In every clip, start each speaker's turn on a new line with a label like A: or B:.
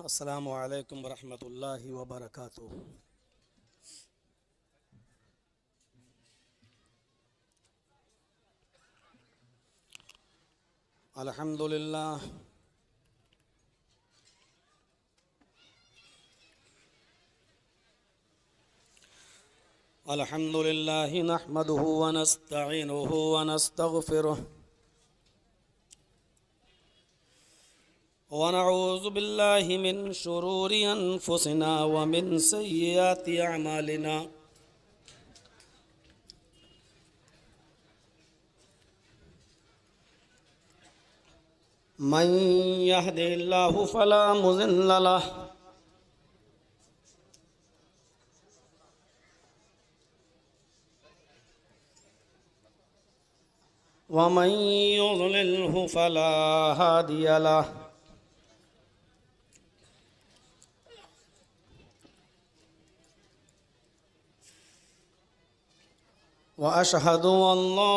A: अस्सलामु अलैकुम वरहमतुल्लाहि वबरकातुहू। अल्हम्दुलिल्लाह अल्हम्दुलिल्लाहि नहमदुहु व नस्तईनुहु व नस्तगफिरुहु व नऊज़ु बिल्लाहि मिन शुरूरि अनफुसिना व मिन सय्यिआति अमालिना। मन यहदिहिल्लाहु फला मुज़िल्ल लहु व मन युज़लिल्हु फला हादिय लहु। व अशहदु अल्ला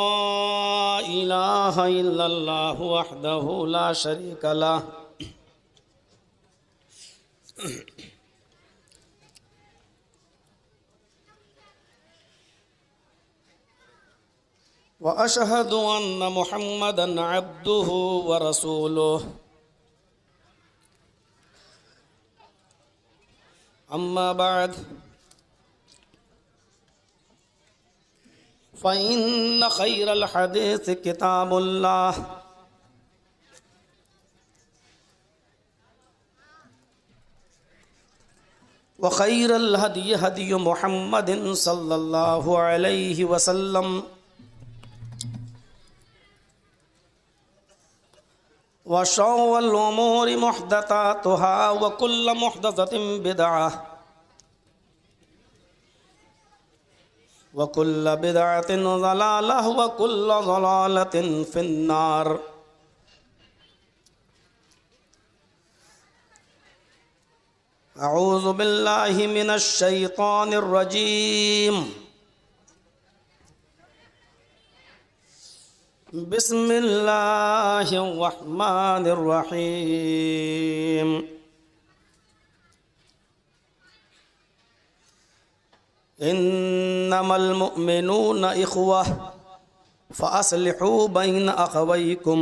A: इलाहा इल्लल्लाहु वहदहु ला शरीका लहु व अशहदु अन्न मुहम्मदन अब्दुहु व रसूलुहु। अम्मा बाद फ़इन्न खैरल हदीस किताबुल्लाह व खैरल हदी हदी मुहम्मदिन सल्लल्लाहु अलैहि वसल्लम व शर्रिल उमूरि मुहदसातुहा व कुल्लु मुहदसतिन बिदअह व कुल्लु बिदअतिन ज़लालह व कुल्लु ज़लालतिन फिन्नार। अऊज़ु बिल्लाहि मिनश शैतानिर रजीम। बिस्मिल्लाहिर रहमानिर रहीम। इन्नमल मुअमिनूना इख़्वह फ़अस्लिहू बैन अख़वैकुम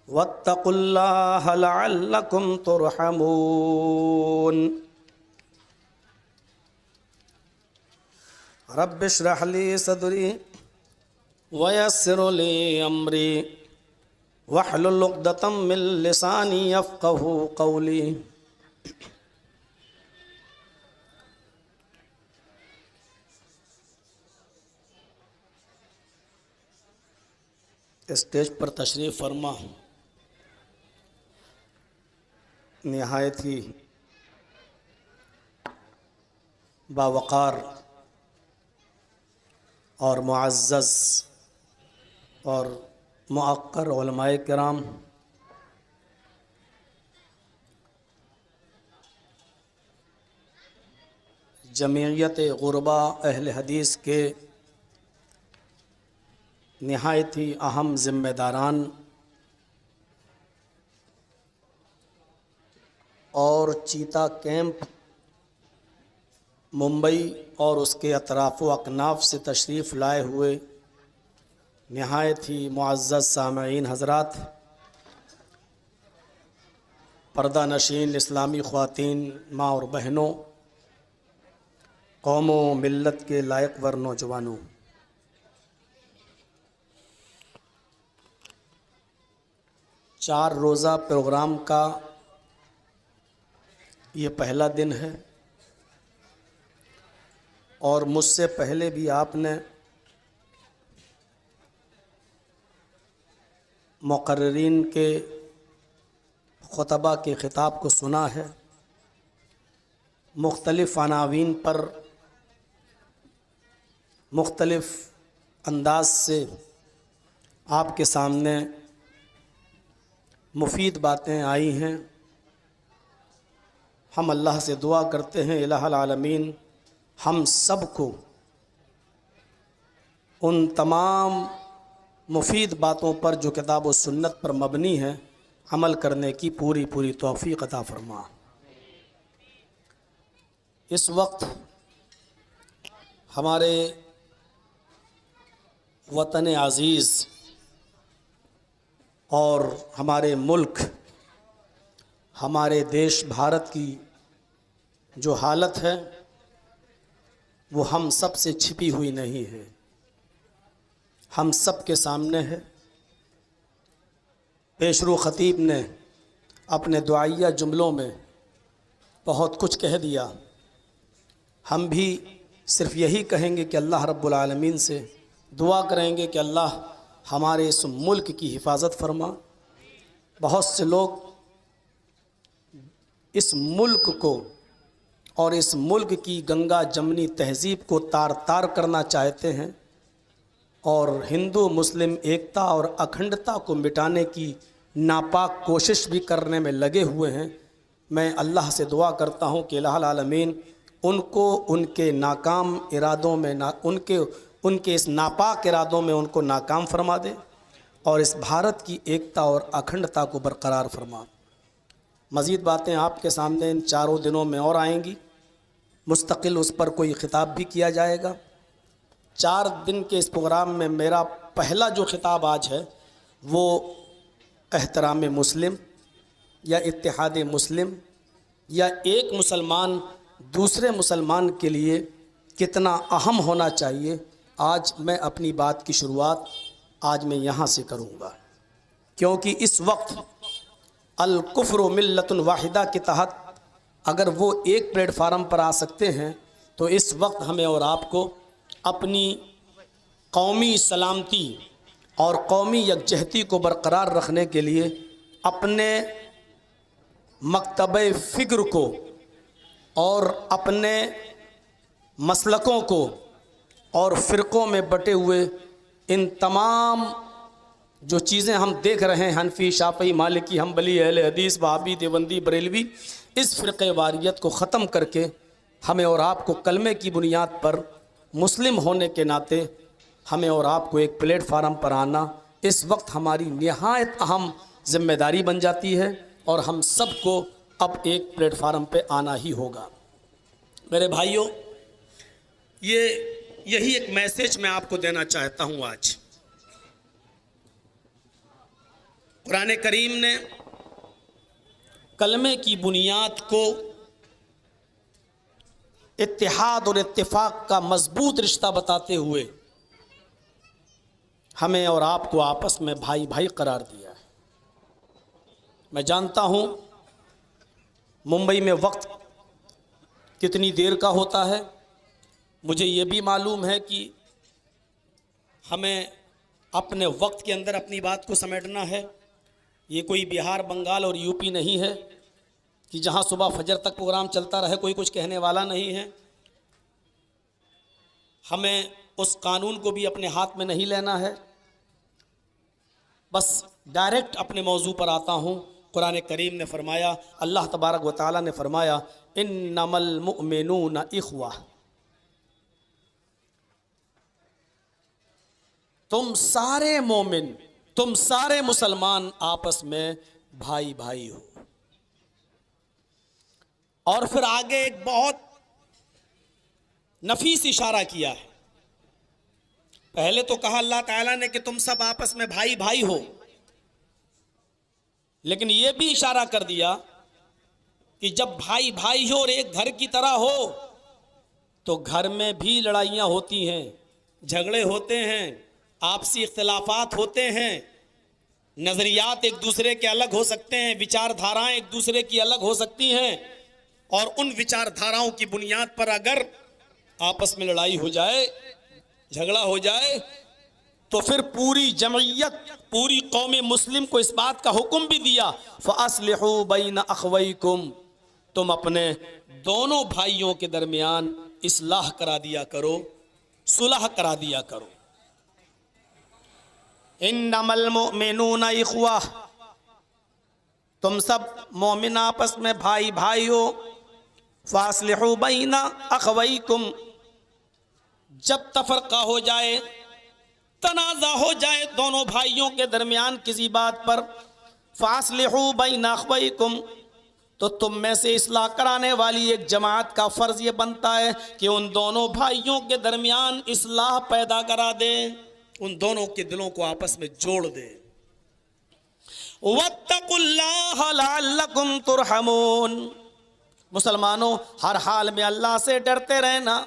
A: वत्तक़ुल्लाह लअल्लकुम तुरहमून। रब्बिश्रह ली सदरी वयस्सिर ली अमरी वहलुल उक़दतम मिन लिसानी यफ़क़हू क़ौली। स्टेज पर तशरीफ़ फरमा निहायत ही बावक़ार और मुअज़्ज़ज़ और मुअक्कर उलमाए किराम, जमीयत ग़ुरबा अहले हदीस के निहायत ही अहम ज़िम्मेदारान और चीता कैंप मुंबई और उसके अतराफ़ व अकनाफ़ से तशरीफ़ लाए हुए निहायत ही मुअज़्ज़ज़ सामईन हज़रात, पर्दा नशीन इस्लामी ख़वातीन, माँ और बहनों, कौम व मिल्लत के लायक वर नौजवानों, चार रोज़ा प्रोग्राम का ये पहला दिन है और मुझसे पहले भी आपने मुक़र्रिरीन के खुतबा के ख़िताब को सुना है। मुख्तलिफ़ अनावीन पर मुख्तलिफ़ अंदाज से आपके सामने मुफीद बातें आई हैं। हम अल्लाह से दुआ करते हैं इलाहुल आलमीन हम सब को उन तमाम मुफीद बातों पर जो किताब व सुन्नत पर मबनी है अमल करने की पूरी पूरी तौफ़ीक़ अता फ़रमा। इस वक्त हमारे वतन अज़ीज़ और हमारे मुल्क, हमारे देश भारत की जो हालत है वो हम सब से छिपी हुई नहीं है, हम सब के सामने है। पेशरू ख़तीब ने अपने दुआइया जुमलों में बहुत कुछ कह दिया। हम भी सिर्फ़ यही कहेंगे कि अल्लाह रब्बुल आलमीन से दुआ करेंगे कि अल्लाह हमारे इस मुल्क की हिफाजत फरमा। बहुत से लोग इस मुल्क को और इस मुल्क की गंगा जमनी तहज़ीब को तार तार करना चाहते हैं और हिंदू मुस्लिम एकता और अखंडता को मिटाने की नापाक कोशिश भी करने में लगे हुए हैं। मैं अल्लाह से दुआ करता हूँ कि इलाहुल आलमीन उनको उनके नाकाम इरादों में उनके इस नापाक इरादों में उनको नाकाम फरमा दे और इस भारत की एकता और अखंडता को बरकरार फरमा। मज़ीद बातें आपके सामने इन 4 दिनों में और आएंगी, मुस्तकिल उस पर कोई ख़िताब भी किया जाएगा। 4 दिन के इस प्रोग्राम में मेरा पहला जो ख़िताब आज है वो एहतराम मुस्लिम या इत्तेहाद मुस्लिम या एक मुसलमान दूसरे मुसलमान के लिए कितना अहम होना चाहिए, आज मैं अपनी बात की शुरुआत आज मैं यहाँ से करूँगा। क्योंकि इस वक्त अल कुफ्र मिल्लतुन वाहिदा के तहत अगर वो एक प्लेटफार्म पर आ सकते हैं तो इस वक्त हमें और आपको अपनी कौमी सलामती और कौमी यकजहती को बरकरार रखने के लिए अपने मकतब फ़िक्र को और अपने मसलकों को और फ़िरक़ों में बटे हुए इन तमाम जो चीज़ें हम देख रहे हैं, हनफी, शाफ़ी, मालिकी, हम्बली, अहले हदीस, वहाबी, देवबंदी, बरेलवी, इस फ़िरक़े वारियत को ख़त्म करके हमें और आपको कलमे की बुनियाद पर मुस्लिम होने के नाते हमें और आपको एक प्लेटफार्म पर आना इस वक्त हमारी निहायत अहम ज़िम्मेदारी बन जाती है और हम सबको अब एक प्लेटफार्म पे आना ही होगा। मेरे भाइयों, यही एक मैसेज मैं आपको देना चाहता हूँ। आज कुरान करीम ने कलमे की बुनियाद को इत्तेहाद और इत्तेफाक का मजबूत रिश्ता बताते हुए हमें और आपको आपस में भाई भाई करार दिया है। मैं जानता हूँ मुंबई में वक्त कितनी देर का होता है, मुझे ये भी मालूम है कि हमें अपने वक्त के अंदर अपनी बात को समेटना है। ये कोई बिहार, बंगाल और यूपी नहीं है कि जहाँ सुबह फजर तक प्रोग्राम चलता रहे, कोई कुछ कहने वाला नहीं है। हमें उस कानून को भी अपने हाथ में नहीं लेना है। बस डायरेक्ट अपने मौजू पर आता हूँ। कुरान करीम ने फरमाया, अल्लाह तबारक व तआला ने फरमाया, इन्नमल मुअमिनूना इख्वा, तुम सारे मोमिन, तुम सारे मुसलमान आपस में भाई भाई हो। और फिर आगे एक बहुत नफीस इशारा किया है। पहले तो कहा अल्लाह ताला ने कि तुम सब आपस में भाई भाई हो, लेकिन यह भी इशारा कर दिया कि जब भाई भाई हो और एक घर की तरह हो तो घर में भी लड़ाइयाँ होती हैं, झगड़े होते हैं, आपसी इख्तिलाफात होते हैं, नज़रियात एक दूसरे के अलग हो सकते हैं, विचारधाराएं एक दूसरे की अलग हो सकती हैं। और उन विचारधाराओं की बुनियाद पर अगर आपस में लड़ाई हो जाए, झगड़ा हो जाए, तो फिर पूरी जमइयत, पूरी कौम मुस्लिम को इस बात का हुक्म भी दिया, फ़अस्लिहू बैन अख़वैकुम, तुम अपने दोनों भाइयों के दरमियान इस्लाह करा दिया करो, सुलह करा दिया करो। इन्नमल मुअमिनूना इख्वा, तुम सब मोमिन आपस में भाई भाई हो। फ़अस्लिहू बैन अख़वैकुम, जब तफरका हो जाए, तनाज़ा हो जाए दोनों भाइयों के दरमियान किसी बात पर, फ़अस्लिहू बैन अख़वैकुम, तो तुम में से इस्लाह कराने वाली एक जमात का फर्ज ये बनता है कि उन दोनों भाइयों के दरमियान इस्लाह पैदा करा दे, उन दोनों के दिलों को आपस में जोड़ दे। वत्तकुल्लाह लअल्लकुम तुरहमून, मुसलमानों हर हाल में अल्लाह से डरते रहना।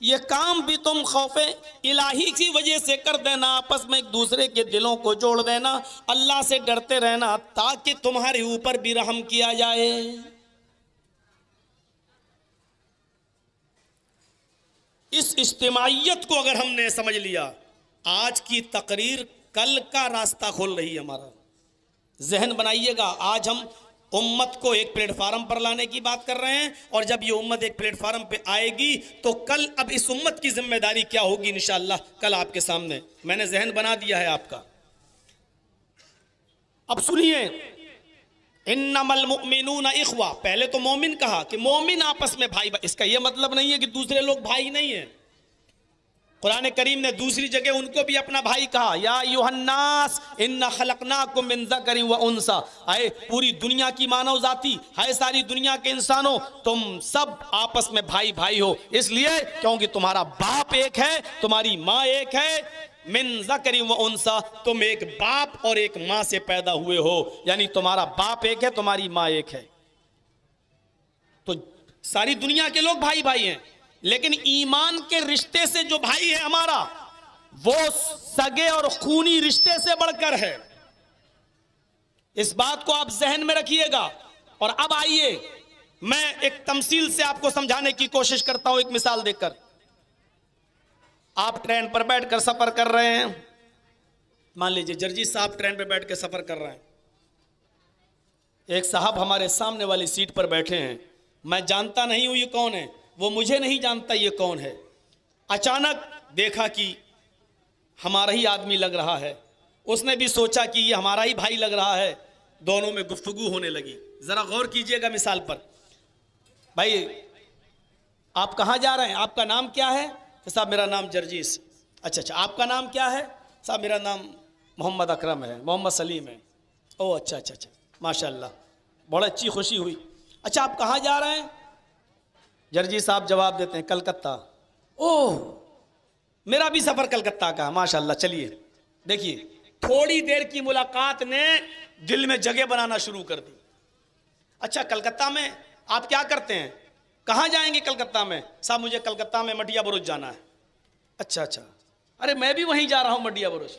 A: ये काम भी तुम खौफे इलाही की वजह से कर देना, आपस में एक दूसरे के दिलों को जोड़ देना, अल्लाह से डरते रहना ताकि तुम्हारे ऊपर भी रहम किया जाए। इस इज्तिमाइयत को अगर हमने समझ लिया, आज की तकरीर कल का रास्ता खोल रही है हमारा। जहन बनाइएगा, आज हम उम्मत को एक प्लेटफार्म पर लाने की बात कर रहे हैं, और जब ये उम्मत एक प्लेटफार्म पे आएगी तो कल अब इस उम्मत की जिम्मेदारी क्या होगी, इंशाअल्लाह कल आपके सामने मैंने जहन बना दिया है आपका। अब सुनिए, इन्नमल मुमिनूना इख्वा, पहले तो मोमिन कहा कि मोमिन आपस में भाई, इसका यह मतलब नहीं है कि दूसरे लोग भाई नहीं है। कुरान करीम ने दूसरी जगह उनको भी अपना भाई कहा, या युहन्नास इन्ना खलकनाकुम मिन ज़करिन व उन्सा, आए पूरी दुनिया की मानव जाति है, सारी दुनिया के इंसानों, तुम सब आपस में भाई भाई हो, इसलिए क्योंकि तुम्हारा बाप एक है, तुम्हारी माँ एक है। मिन ज़करिन व उन्सा, तुम एक बाप और एक माँ से पैदा हुए हो, यानी तुम्हारा बाप एक है, तुम्हारी माँ एक है। तो सारी दुनिया के लोग भाई भाई हैं, लेकिन ईमान के रिश्ते से जो भाई है हमारा, वो सगे और खूनी रिश्ते से बढ़कर है। इस बात को आप जहन में रखिएगा। और अब आइए मैं एक तमसील से आपको समझाने की कोशिश करता हूं, एक मिसाल देकर। आप ट्रेन पर बैठकर सफर कर रहे हैं, मान लीजिए जर्जी साहब ट्रेन पर बैठ कर सफर कर रहे हैं, एक साहब हमारे सामने वाली सीट पर बैठे हैं, मैं जानता नहीं हूं ये कौन है, वो मुझे नहीं जानता ये कौन है। अचानक देखा कि हमारा ही आदमी लग रहा है, उसने भी सोचा कि ये हमारा ही भाई लग रहा है, दोनों में गुफ्तगू होने लगी। जरा गौर कीजिएगा मिसाल पर। भाई आप कहाँ जा रहे हैं, आपका नाम क्या है? तो साहब मेरा नाम जर्जीस। अच्छा, आपका नाम क्या है? साहब मेरा नाम मोहम्मद अकरम है, मोहम्मद सलीम है। ओह अच्छा, माशाल्लाह, बहुत अच्छी खुशी हुई। अच्छा आप कहाँ जा रहे हैं? जर्जी साहब जवाब देते हैं कलकत्ता। ओह मेरा भी सफ़र कलकत्ता का, माशाल्लाह। चलिए देखिए, थोड़ी देर की मुलाकात ने दिल में जगह बनाना शुरू कर दी। अच्छा कलकत्ता में आप क्या करते हैं, कहाँ जाएंगे कलकत्ता में? साहब मुझे कलकत्ता में मटिया बुरुज जाना है। अच्छा, अरे मैं भी वहीं जा रहा हूँ मटिया बुरुज।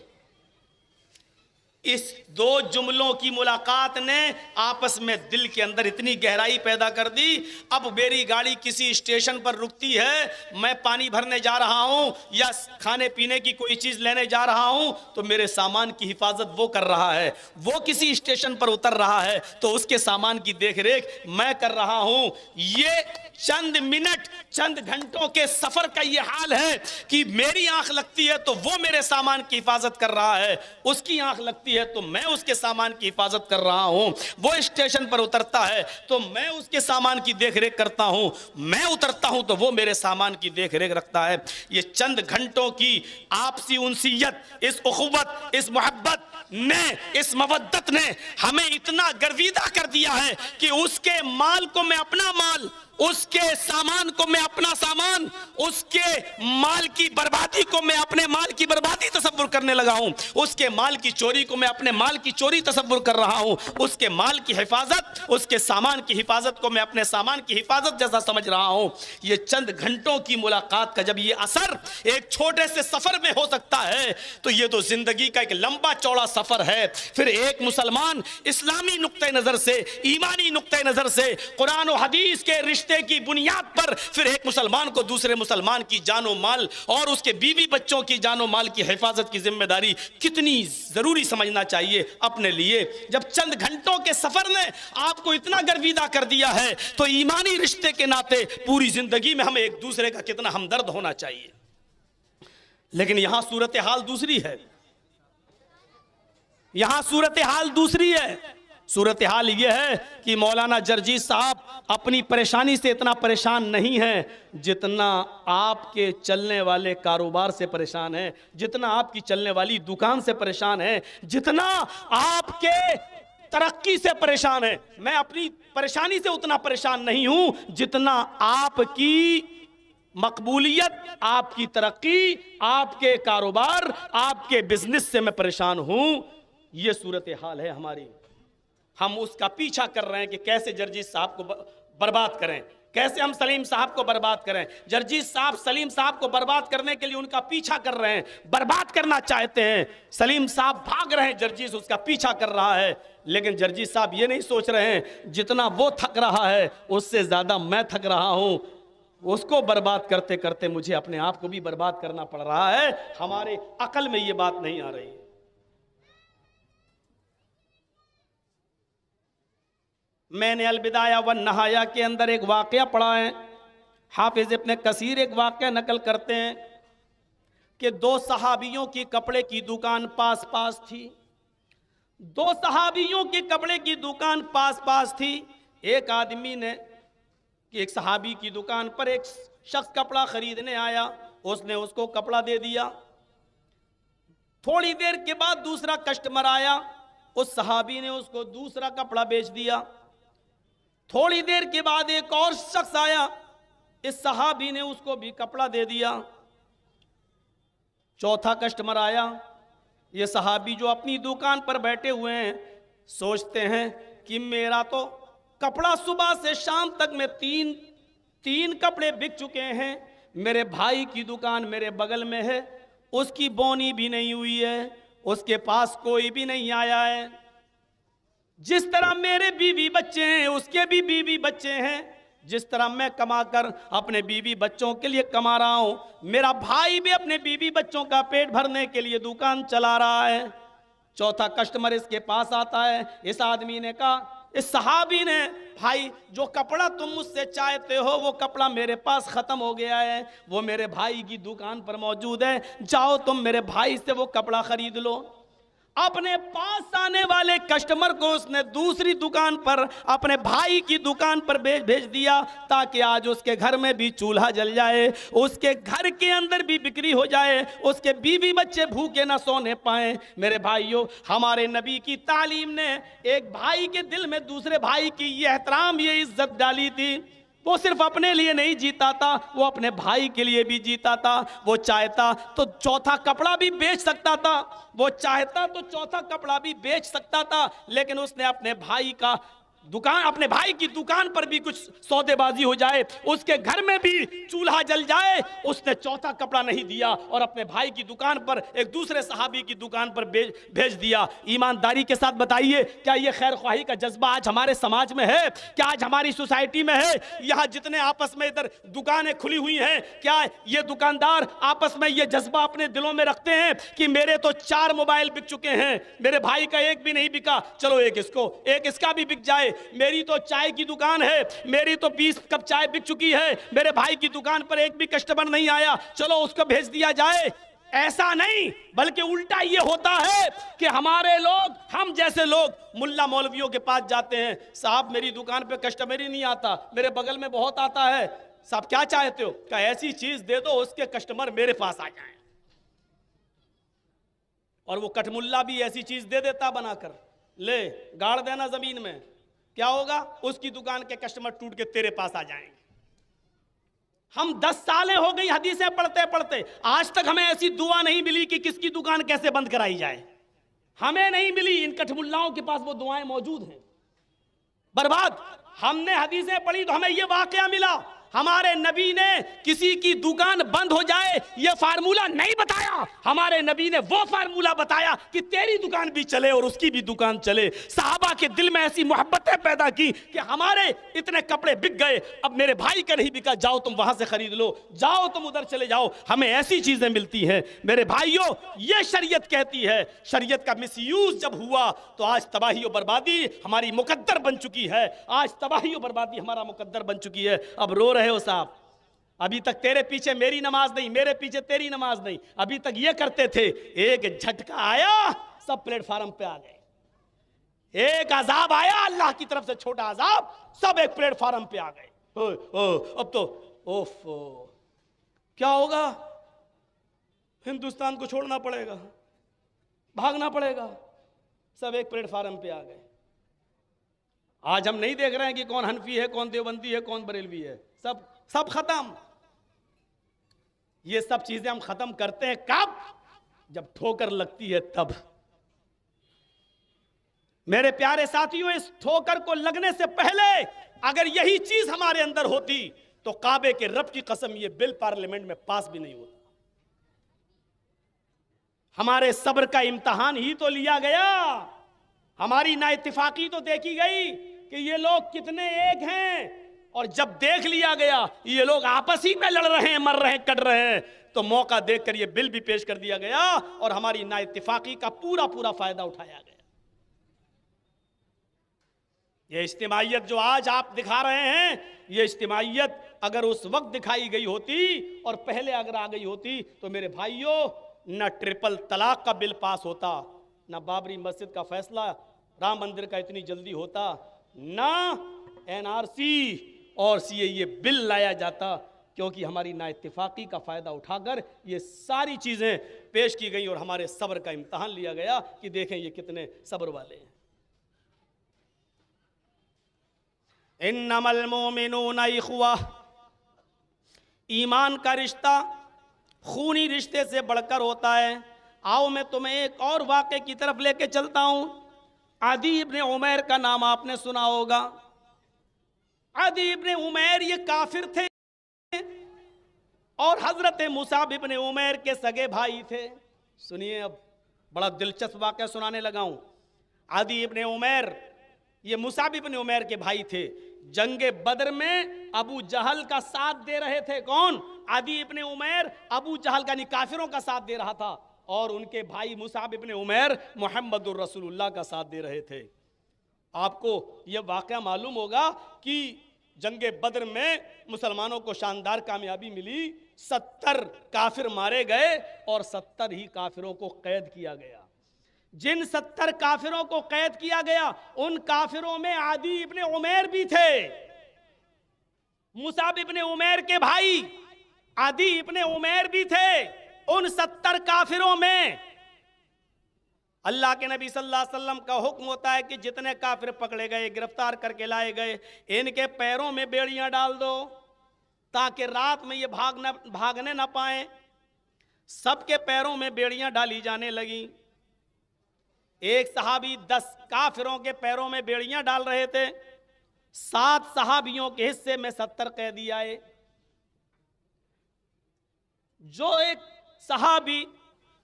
A: इस दो जुमलों की मुलाकात ने आपस में दिल के अंदर इतनी गहराई पैदा कर दी। अब मेरी गाड़ी किसी स्टेशन पर रुकती है, मैं पानी भरने जा रहा हूं या खाने पीने की कोई चीज लेने जा रहा हूं, तो मेरे सामान की हिफाजत वो कर रहा है। वो किसी स्टेशन पर उतर रहा है तो उसके सामान की देखरेख मैं कर रहा हूं। ये चंद मिनट, चंद घंटों के सफर का ये हाल है कि मेरी आंख लगती है तो वो मेरे सामान की हिफाजत कर रहा है, उसकी आंख लगती है तो मैं उसके सामान की हिफाजत कर रहा हूं। वो स्टेशन पर उतरता है तो मैं उसके सामान की देखरेख करता हूं, मैं उतरता हूं तो वो मेरे सामान की देखरेख रखता है। ये चंद घंटों की आपसी उनसियत, इस उखुवत, इस मोहब्बत ने, इस मवद्दत ने हमें इतना गर्विदा कर दिया है कि उसके माल को मैं अपना माल, उसके सामान को मैं अपना सामान, उसके माल की बर्बादी को मैं अपने माल की बर्बादी तसव्वुर करने लगा हूं, उसके माल की चोरी को मैं अपने माल की चोरी तसव्वुर कर रहा हूं, उसके माल की हिफाजत, उसके सामान की हिफाजत को मैं अपने सामान की हिफाजत जैसा समझ रहा हूं। ये चंद घंटों की मुलाकात का जब ये असर एक छोटे से सफर में हो सकता है तो ये तो जिंदगी का एक लंबा चौड़ा सफर है। फिर एक मुसलमान इस्लामी नुक्ते नजर से, ईमानी नुक्ते नजर से, कुरान और हदीस के रिश्ते की बुनियाद पर फिर एक मुसलमान को दूसरे मुसलमान की जानो माल और उसके बीवी बच्चों की जानो माल की हिफाजत की जिम्मेदारी कितनी जरूरी समझना चाहिए अपने लिए। जब चंद घंटों के सफर ने आपको इतना गर्विदा कर दिया है तो ईमानी रिश्ते के नाते पूरी जिंदगी में हमें एक दूसरे का कितना हमदर्द होना चाहिए। लेकिन यहां सूरत हाल दूसरी है, यहां सूरत हाल दूसरी है। सूरत हाल यह है कि मौलाना जर्जी साहब अपनी परेशानी से इतना परेशान नहीं है जितना आपके चलने वाले कारोबार से परेशान है, जितना आपकी चलने वाली दुकान से परेशान है, जितना आपके तरक्की से परेशान है। मैं अपनी परेशानी से उतना परेशान नहीं हूं जितना आपकी मकबूलियत, आपकी तरक्की, आपके कारोबार, आपके बिजनेस से मैं परेशान हूं। यह सूरत हाल है हमारी। हम उसका पीछा कर रहे हैं कि कैसे जर्जीस साहब को बर्बाद करें, कैसे हम सलीम साहब को बर्बाद करें। जर्जीस साहब सलीम साहब को बर्बाद करने के लिए उनका पीछा कर रहे हैं, बर्बाद करना चाहते हैं। सलीम साहब भाग रहे हैं, जर्जीस उसका पीछा कर रहा है। लेकिन जर्जीस साहब ये नहीं सोच रहे हैं जितना वो थक रहा है उससे ज्यादा मैं थक रहा हूं। उसको बर्बाद करते करते मुझे अपने आप को भी बर्बाद करना पड़ रहा है। हमारे अकल में ये बात नहीं आ रही है। मैंने अलबिदाया वन नहाया के अंदर एक वाकया पढ़ा है। हाफिज इब्ने कसीर एक वाकया नकल करते हैं कि दो सहाबियों की कपड़े की दुकान पास पास थी। दो सहाबियों की कपड़े की दुकान पास पास थी। एक आदमी ने कि एक सहाबी की दुकान पर एक शख्स कपड़ा खरीदने आया, उसने उसको कपड़ा दे दिया। थोड़ी देर के बाद दूसरा कस्टमर आया, उस सहाबी ने उसको दूसरा कपड़ा बेच दिया। थोड़ी देर के बाद एक और शख्स आया, इस सहाबी ने उसको भी कपड़ा दे दिया। चौथा कस्टमर आया। ये सहाबी जो अपनी दुकान पर बैठे हुए हैं सोचते हैं कि मेरा तो कपड़ा सुबह से शाम तक में तीन कपड़े बिक चुके हैं। मेरे भाई की दुकान मेरे बगल में है, उसकी बोनी भी नहीं हुई है, उसके पास कोई भी नहीं आया है। जिस तरह मेरे बीवी बच्चे हैं उसके भी बीवी बच्चे हैं, जिस तरह मैं कमाकर अपने बीवी बच्चों के लिए कमा रहा हूं, मेरा भाई भी अपने बीवी बच्चों का पेट भरने के लिए दुकान चला रहा है। चौथा कस्टमर इसके पास आता है। इस आदमी ने कहा, इस सहाबी ने, भाई जो कपड़ा तुम मुझसे चाहते हो वो कपड़ा मेरे पास खत्म हो गया है, वो मेरे भाई की दुकान पर मौजूद है, जाओ तुम मेरे भाई से वो कपड़ा खरीद लो। अपने पास आने वाले कस्टमर को उसने दूसरी दुकान पर, अपने भाई की दुकान पर भेज दिया ताकि आज उसके घर में भी चूल्हा जल जाए, उसके घर के अंदर भी बिक्री हो जाए, उसके बीवी बच्चे भूखे ना सोने पाए। मेरे भाइयों, हमारे नबी की तालीम ने एक भाई के दिल में दूसरे भाई की ये एहतराम, ये इज्जत डाली थी। वो सिर्फ अपने लिए नहीं जीता था, वो अपने भाई के लिए भी जीता था। वो चाहता तो चौथा कपड़ा भी बेच सकता था, वो चाहता तो चौथा कपड़ा भी बेच सकता था, लेकिन उसने अपने भाई का दुकान, अपने भाई की दुकान पर भी कुछ सौदेबाजी हो जाए, उसके घर में भी चूल्हा जल जाए, उसने चौथा कपड़ा नहीं दिया और अपने भाई की दुकान पर एक दूसरे सहाबी की दुकान पर भेज दिया। ईमानदारी के साथ बताइए, क्या ये खैर ख्वाही का जज्बा आज हमारे समाज में है? क्या आज हमारी सोसाइटी में है? यहाँ जितने आपस में इधर दुकानें खुली हुई हैं, क्या ये दुकानदार आपस में ये जज्बा अपने दिलों में रखते हैं कि मेरे तो 4 मोबाइल बिक चुके हैं, मेरे भाई का एक भी नहीं बिका, चलो एक इसका भी बिक जाए। मेरी तो चाय की दुकान है, मेरी तो 20 कप चाय बिक चुकी है, मेरे भाई की दुकान पर एक भी कस्टमर नहीं आया, चलो उसको भेज दिया जाए। ऐसा नहीं, बल्कि उल्टा ये होता है कि हमारे लोग, हम जैसे लोग मुल्ला मौलवियों के पास जाते हैं, साहब मेरी दुकान पे कस्टमर ही नहीं आता, मेरे बगल में बहुत आता है, साहब क्या चाहते हो? क्या ऐसी चीज दे दो उसके कस्टमर मेरे पास आ जाएं। और वो कठमुल्ला भी ऐसी चीज दे देता बनाकर, ले गाड़ देना जमीन में, क्या होगा? उसकी दुकान के कस्टमर टूट के तेरे पास आ जाएंगे। हम 10 सालें हो गई हदीसें पढ़ते पढ़ते, आज तक हमें ऐसी दुआ नहीं मिली कि किसकी दुकान कैसे बंद कराई जाए, हमें नहीं मिली। इन कठमुल्लाओं के पास वो दुआएं मौजूद हैं। बर्बाद। हमने हदीसें पढ़ी तो हमें ये वाकया मिला, हमारे नबी ने किसी की दुकान बंद हो जाए ये फार्मूला नहीं बताया, हमारे नबी ने वो फार्मूला बताया कि तेरी दुकान भी चले और उसकी भी दुकान चले। सहाबा के दिल में ऐसी मोहब्बतें पैदा की कि हमारे इतने कपड़े बिक गए, अब मेरे भाई का नहीं बिका, जाओ तुम वहां से खरीद लो, जाओ तुम उधर चले जाओ, हमें ऐसी चीजें मिलती हैं। मेरे भाइयों, ये शरीयत कहती है। शरीयत का मिसयूज जब हुआ तो आज तबाही और बर्बादी हमारी मुकद्दर बन चुकी है, आज तबाही और बर्बादी हमारा मुकद्दर बन चुकी है। अब रो रहे हो साहब, अभी तक तेरे पीछे मेरी नमाज नहीं, मेरे पीछे तेरी नमाज नहीं, अभी तक ये करते थे, एक झटका आया सब प्लेटफार्म पे आ गए, एक अजाब आया अल्लाह की तरफ से, छोटा अजाब, सब एक प्लेटफार्म पे आ गए। अब तो ओफो, क्या होगा? हिंदुस्तान को छोड़ना पड़ेगा, भागना पड़ेगा, सब एक प्लेटफार्म पे आ गए। आज हम नहीं देख रहे हैं कि कौन हनफी है, कौन देवबंदी है, कौन बरेलवी है, सब सब खत्म। ये सब चीजें हम खत्म करते हैं कब? जब ठोकर लगती है तब। मेरे प्यारे साथियों, इस ठोकर को लगने से पहले अगर यही चीज हमारे अंदर होती तो काबे के रब की कसम ये बिल पार्लियामेंट में पास भी नहीं होता। हमारे सब्र का इम्तिहान ही तो लिया गया, हमारी नाइत्तिफाकी तो देखी गई कि ये लोग कितने एक हैं, और जब देख लिया गया ये लोग आपस ही में लड़ रहे हैं, मर रहे हैं, कट रहे हैं, तो मौका देखकर ये बिल भी पेश कर दिया गया और हमारी नाइत्तिफाकी का पूरा पूरा फायदा उठाया गया। ये इज्तिमाइयत जो आज आप दिखा रहे हैं, ये इज्तिमाइयत अगर उस वक्त दिखाई गई होती और पहले अगर आ गई होती तो मेरे भाइयों, न ट्रिपल तलाक का बिल पास होता, न बाबरी मस्जिद का फैसला राम मंदिर का इतनी जल्दी होता, न एनआरसी और सीएए बिल लाया जाता, क्योंकि हमारी नाइत्तिफाकी का फायदा उठाकर ये सारी चीजें पेश की गई और हमारे सब्र का इम्तिहान लिया गया कि देखें ये कितने सब्र वाले हैं। इन्नमल मोमिनूना इख्वा, ईमान का रिश्ता खूनी रिश्ते से बढ़कर होता है। आओ मैं तुम्हें एक और वाक़े की तरफ लेके चलता हूं। अदी इब्ने उमैर का नाम आपने सुना होगा। अदी इब्ने उमैर ये काफिर थे और हजरत मुसाब इब्ने उमैर के सगे भाई थे। सुनिए, अब बड़ा दिलचस्प वाक़या सुनाने लगा हूं। अदी इब्ने उमैर ये मुसाब इब्ने उमैर के भाई थे। जंगे बदर में अबू जहल का साथ दे रहे थे। कौन? अदी इब्ने उमैर अबू जहल का काफिरों का साथ दे रहा था, और उनके भाई मुसाब इब्ने उमैर मुहम्मदुर रसूलुल्लाह का साथ दे रहे थे। आपको यह वाक़या मालूम होगा कि जंगे बदर में मुसलमानों को शानदार कामयाबी मिली। 70 काफिर मारे गए और 70 ही काफिरों को कैद किया गया। जिन 70 काफिरों को कैद किया गया उन काफिरों में आदी इब्ने उमैर भी थे। मुसाब इब्ने उमैर के भाई आदी इब्ने उमैर भी थे उन 70 काफिरों में। अल्लाह के नबी सल्लल्लाहु अलैहि वसल्लम का हुक्म होता है कि जितने काफिर पकड़े गए, गिरफ्तार करके लाए गए, इनके पैरों में बेड़ियां डाल दो ताकि रात में ये भागने ना पाए। सबके पैरों में बेड़ियां डाली जाने लगी। एक सहाबी 10 काफिरों के पैरों में बेड़ियां डाल रहे थे। 7 सहाबियों के हिस्से में 70 कैदी आए। जो एक सहाबी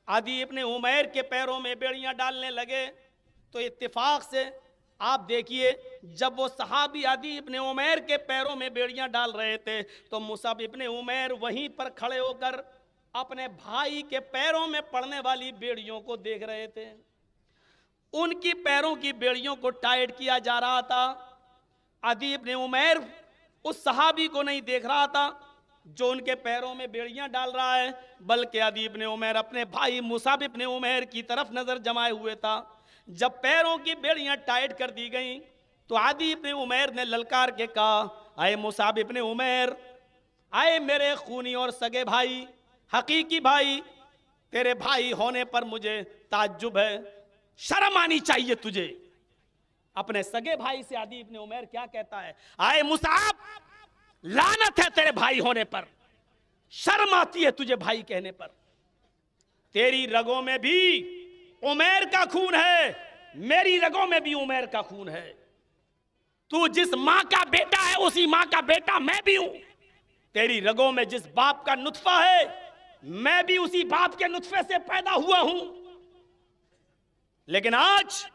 A: आदी इब्ने उमैर के पैरों में बेड़ियां डालने लगे तो इत्तेफाक से आप देखिए, जब वो सहाबी आदी इब्ने उमैर के पैरों में बेड़ियां डाल रहे थे तो मुसाब इब्ने उमैर वहीं पर खड़े होकर अपने भाई के पैरों में पड़ने वाली बेड़ियों को देख रहे थे। उनकी पैरों की बेड़ियों को टाइट किया जा रहा था। आदी इब्ने उमैर उस सहाबी को नहीं देख रहा था जो उनके पैरों में बेड़ियां डाल रहा है, बल्कि आदी इब्ने उमैर अपने भाई मुसाब इब्ने उमैर की तरफ नजर जमाए हुए था। जब पैरों की बेड़ियां टाइट कर दी गई तो आदी इब्ने उमैर ने ललकार के कहा, आए मुसाब इब्ने उमैर, आए मेरे खूनी और सगे भाई, हकीकी भाई, तेरे भाई होने पर मुझे ताज्जुब है, शर्म आनी चाहिए तुझे। अपने सगे भाई से आदी इब्ने उमैर क्या कहता है, आए मुसाब, लानत है तेरे भाई होने पर, शर्म आती है तुझे भाई कहने पर। तेरी रगों में भी उमैर का खून है, मेरी रगों में भी उमैर का खून है। तू जिस मां का बेटा है उसी मां का बेटा मैं भी हूं। तेरी रगों में जिस बाप का नुत्फा है मैं भी उसी बाप के नुत्फे से पैदा हुआ हूं। लेकिन आज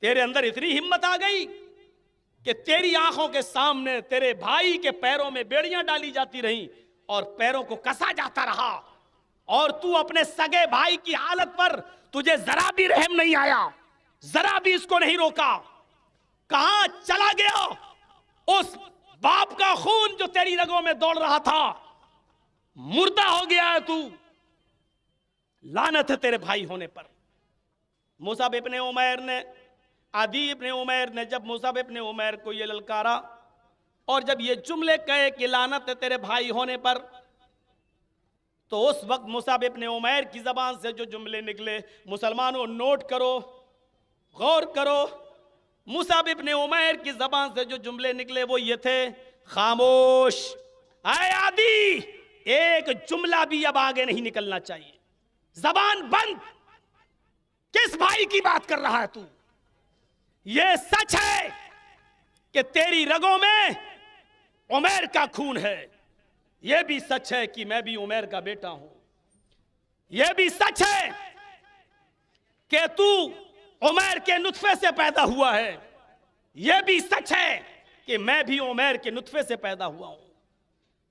A: तेरे अंदर इतनी हिम्मत आ गई कि तेरी आंखों के सामने तेरे भाई के पैरों में बेड़ियां डाली जाती रहीं और पैरों को कसा जाता रहा, और तू अपने सगे भाई की हालत पर तुझे जरा भी रहम नहीं आया, जरा भी इसको नहीं रोका। कहां चला गया उस बाप का खून जो तेरी रगों में दौड़ रहा था? मुर्दा हो गया है तू। लानत है तेरे भाई होने पर। मुसाब इब्ने उमैर ने, आदी इब्ने उमैर ने जब मुसाब इब्ने उमैर को ये ललकारा और जब ये जुमले कहे कि लानत है तेरे भाई होने पर, तो उस वक्त मुसाब इब्ने उमैर की जबान से जो जुमले निकले, मुसलमानों नोट करो, गौर करो,
B: मुसाब इब्ने उमैर की जबान से जो जुमले निकले वो ये थे, खामोश, आए आदि, एक जुमला भी अब आगे नहीं निकलना चाहिए, जबान बंद। किस भाई की बात कर रहा है तू? ये सच है कि तेरी रगों में उमैर का खून है, यह भी सच है कि मैं भी उमैर का बेटा हूं, यह भी सच है कि तू उमैर के नुत्फे से पैदा हुआ है, यह भी सच है कि मैं भी उमैर के नुत्फे से पैदा हुआ हूं,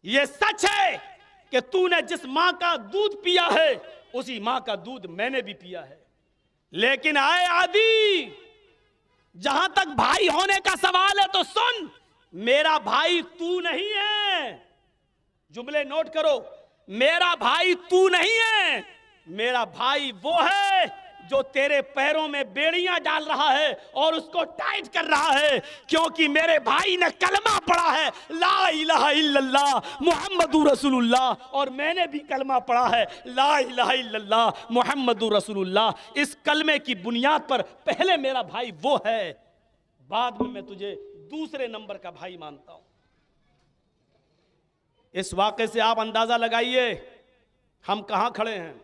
B: यह सच है कि तूने जिस मां का दूध पिया है उसी मां का दूध मैंने भी पिया है। लेकिन आए आदि, जहां तक भाई होने का सवाल है तो सुन, मेरा भाई तू नहीं है। जुमले नोट करो, मेरा भाई तू नहीं है, मेरा भाई वो है जो तेरे पैरों में बेड़ियां डाल रहा है और उसको टाइट कर रहा है, क्योंकि मेरे भाई ने कलमा पढ़ा है, ला इलाहा इल्लल्लाह मुहम्मदुर रसूलुल्लाह, और मैंने भी कलमा पढ़ा है, ला इलाहा इल्लल्लाह मुहम्मदुर रसूलुल्लाह। इस कलमे की बुनियाद पर पहले मेरा भाई वो है, बाद में मैं तुझे दूसरे नंबर का भाई मानता हूं। इस वाक़े से आप अंदाजा लगाइए हम कहां खड़े हैं।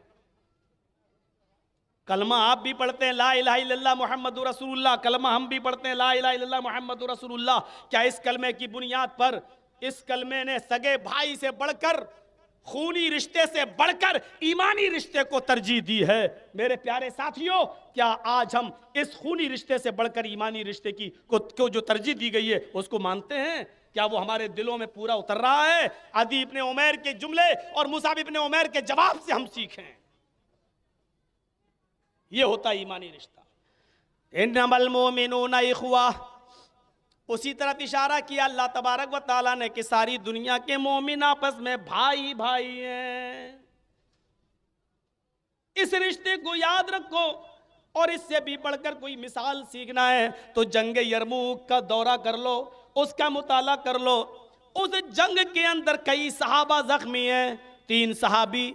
B: कलमा आप भी पढ़ते हैं, ला इलाहा इल्लल्लाह मुहम्मदुर रसूलुल्लाह, कलमा हम भी पढ़ते हैं, ला इलाहा इल्लल्लाह मुहम्मदुर रसूलुल्लाह। क्या इस कलमे की बुनियाद पर, इस कलमे ने सगे भाई से बढ़कर, खूनी रिश्ते से बढ़कर ईमानी रिश्ते को तरजीह दी है? मेरे प्यारे साथियों, क्या आज हम इस खूनी रिश्ते से बढ़कर ईमानी रिश्ते को जो तरजीह दी गई है उसको मानते हैं? क्या वो हमारे दिलों में पूरा उतर रहा है? अदी इब्ने उमैर के जुमले और मुसाब इब्ने उमैर के जवाब से हम सीखें। ये होता है ईमानी रिश्ता। इन्नमल मोमिनूना इख्वा, उसी तरफ इशारा किया अल्लाह तबारक व तआला ने कि सारी दुनिया के मोमिन आपस में भाई भाई हैं। इस रिश्ते को याद रखो, और इससे भी बढ़कर कोई मिसाल सीखना है तो जंग यरमूक का दौरा कर लो, उसका मुताला कर लो। उस जंग के अंदर कई सहाबा जख्मी हैं, 3 सहाबी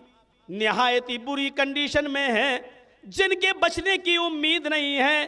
B: निहायत ही बुरी कंडीशन में हैं, जिनके बचने की उम्मीद नहीं है,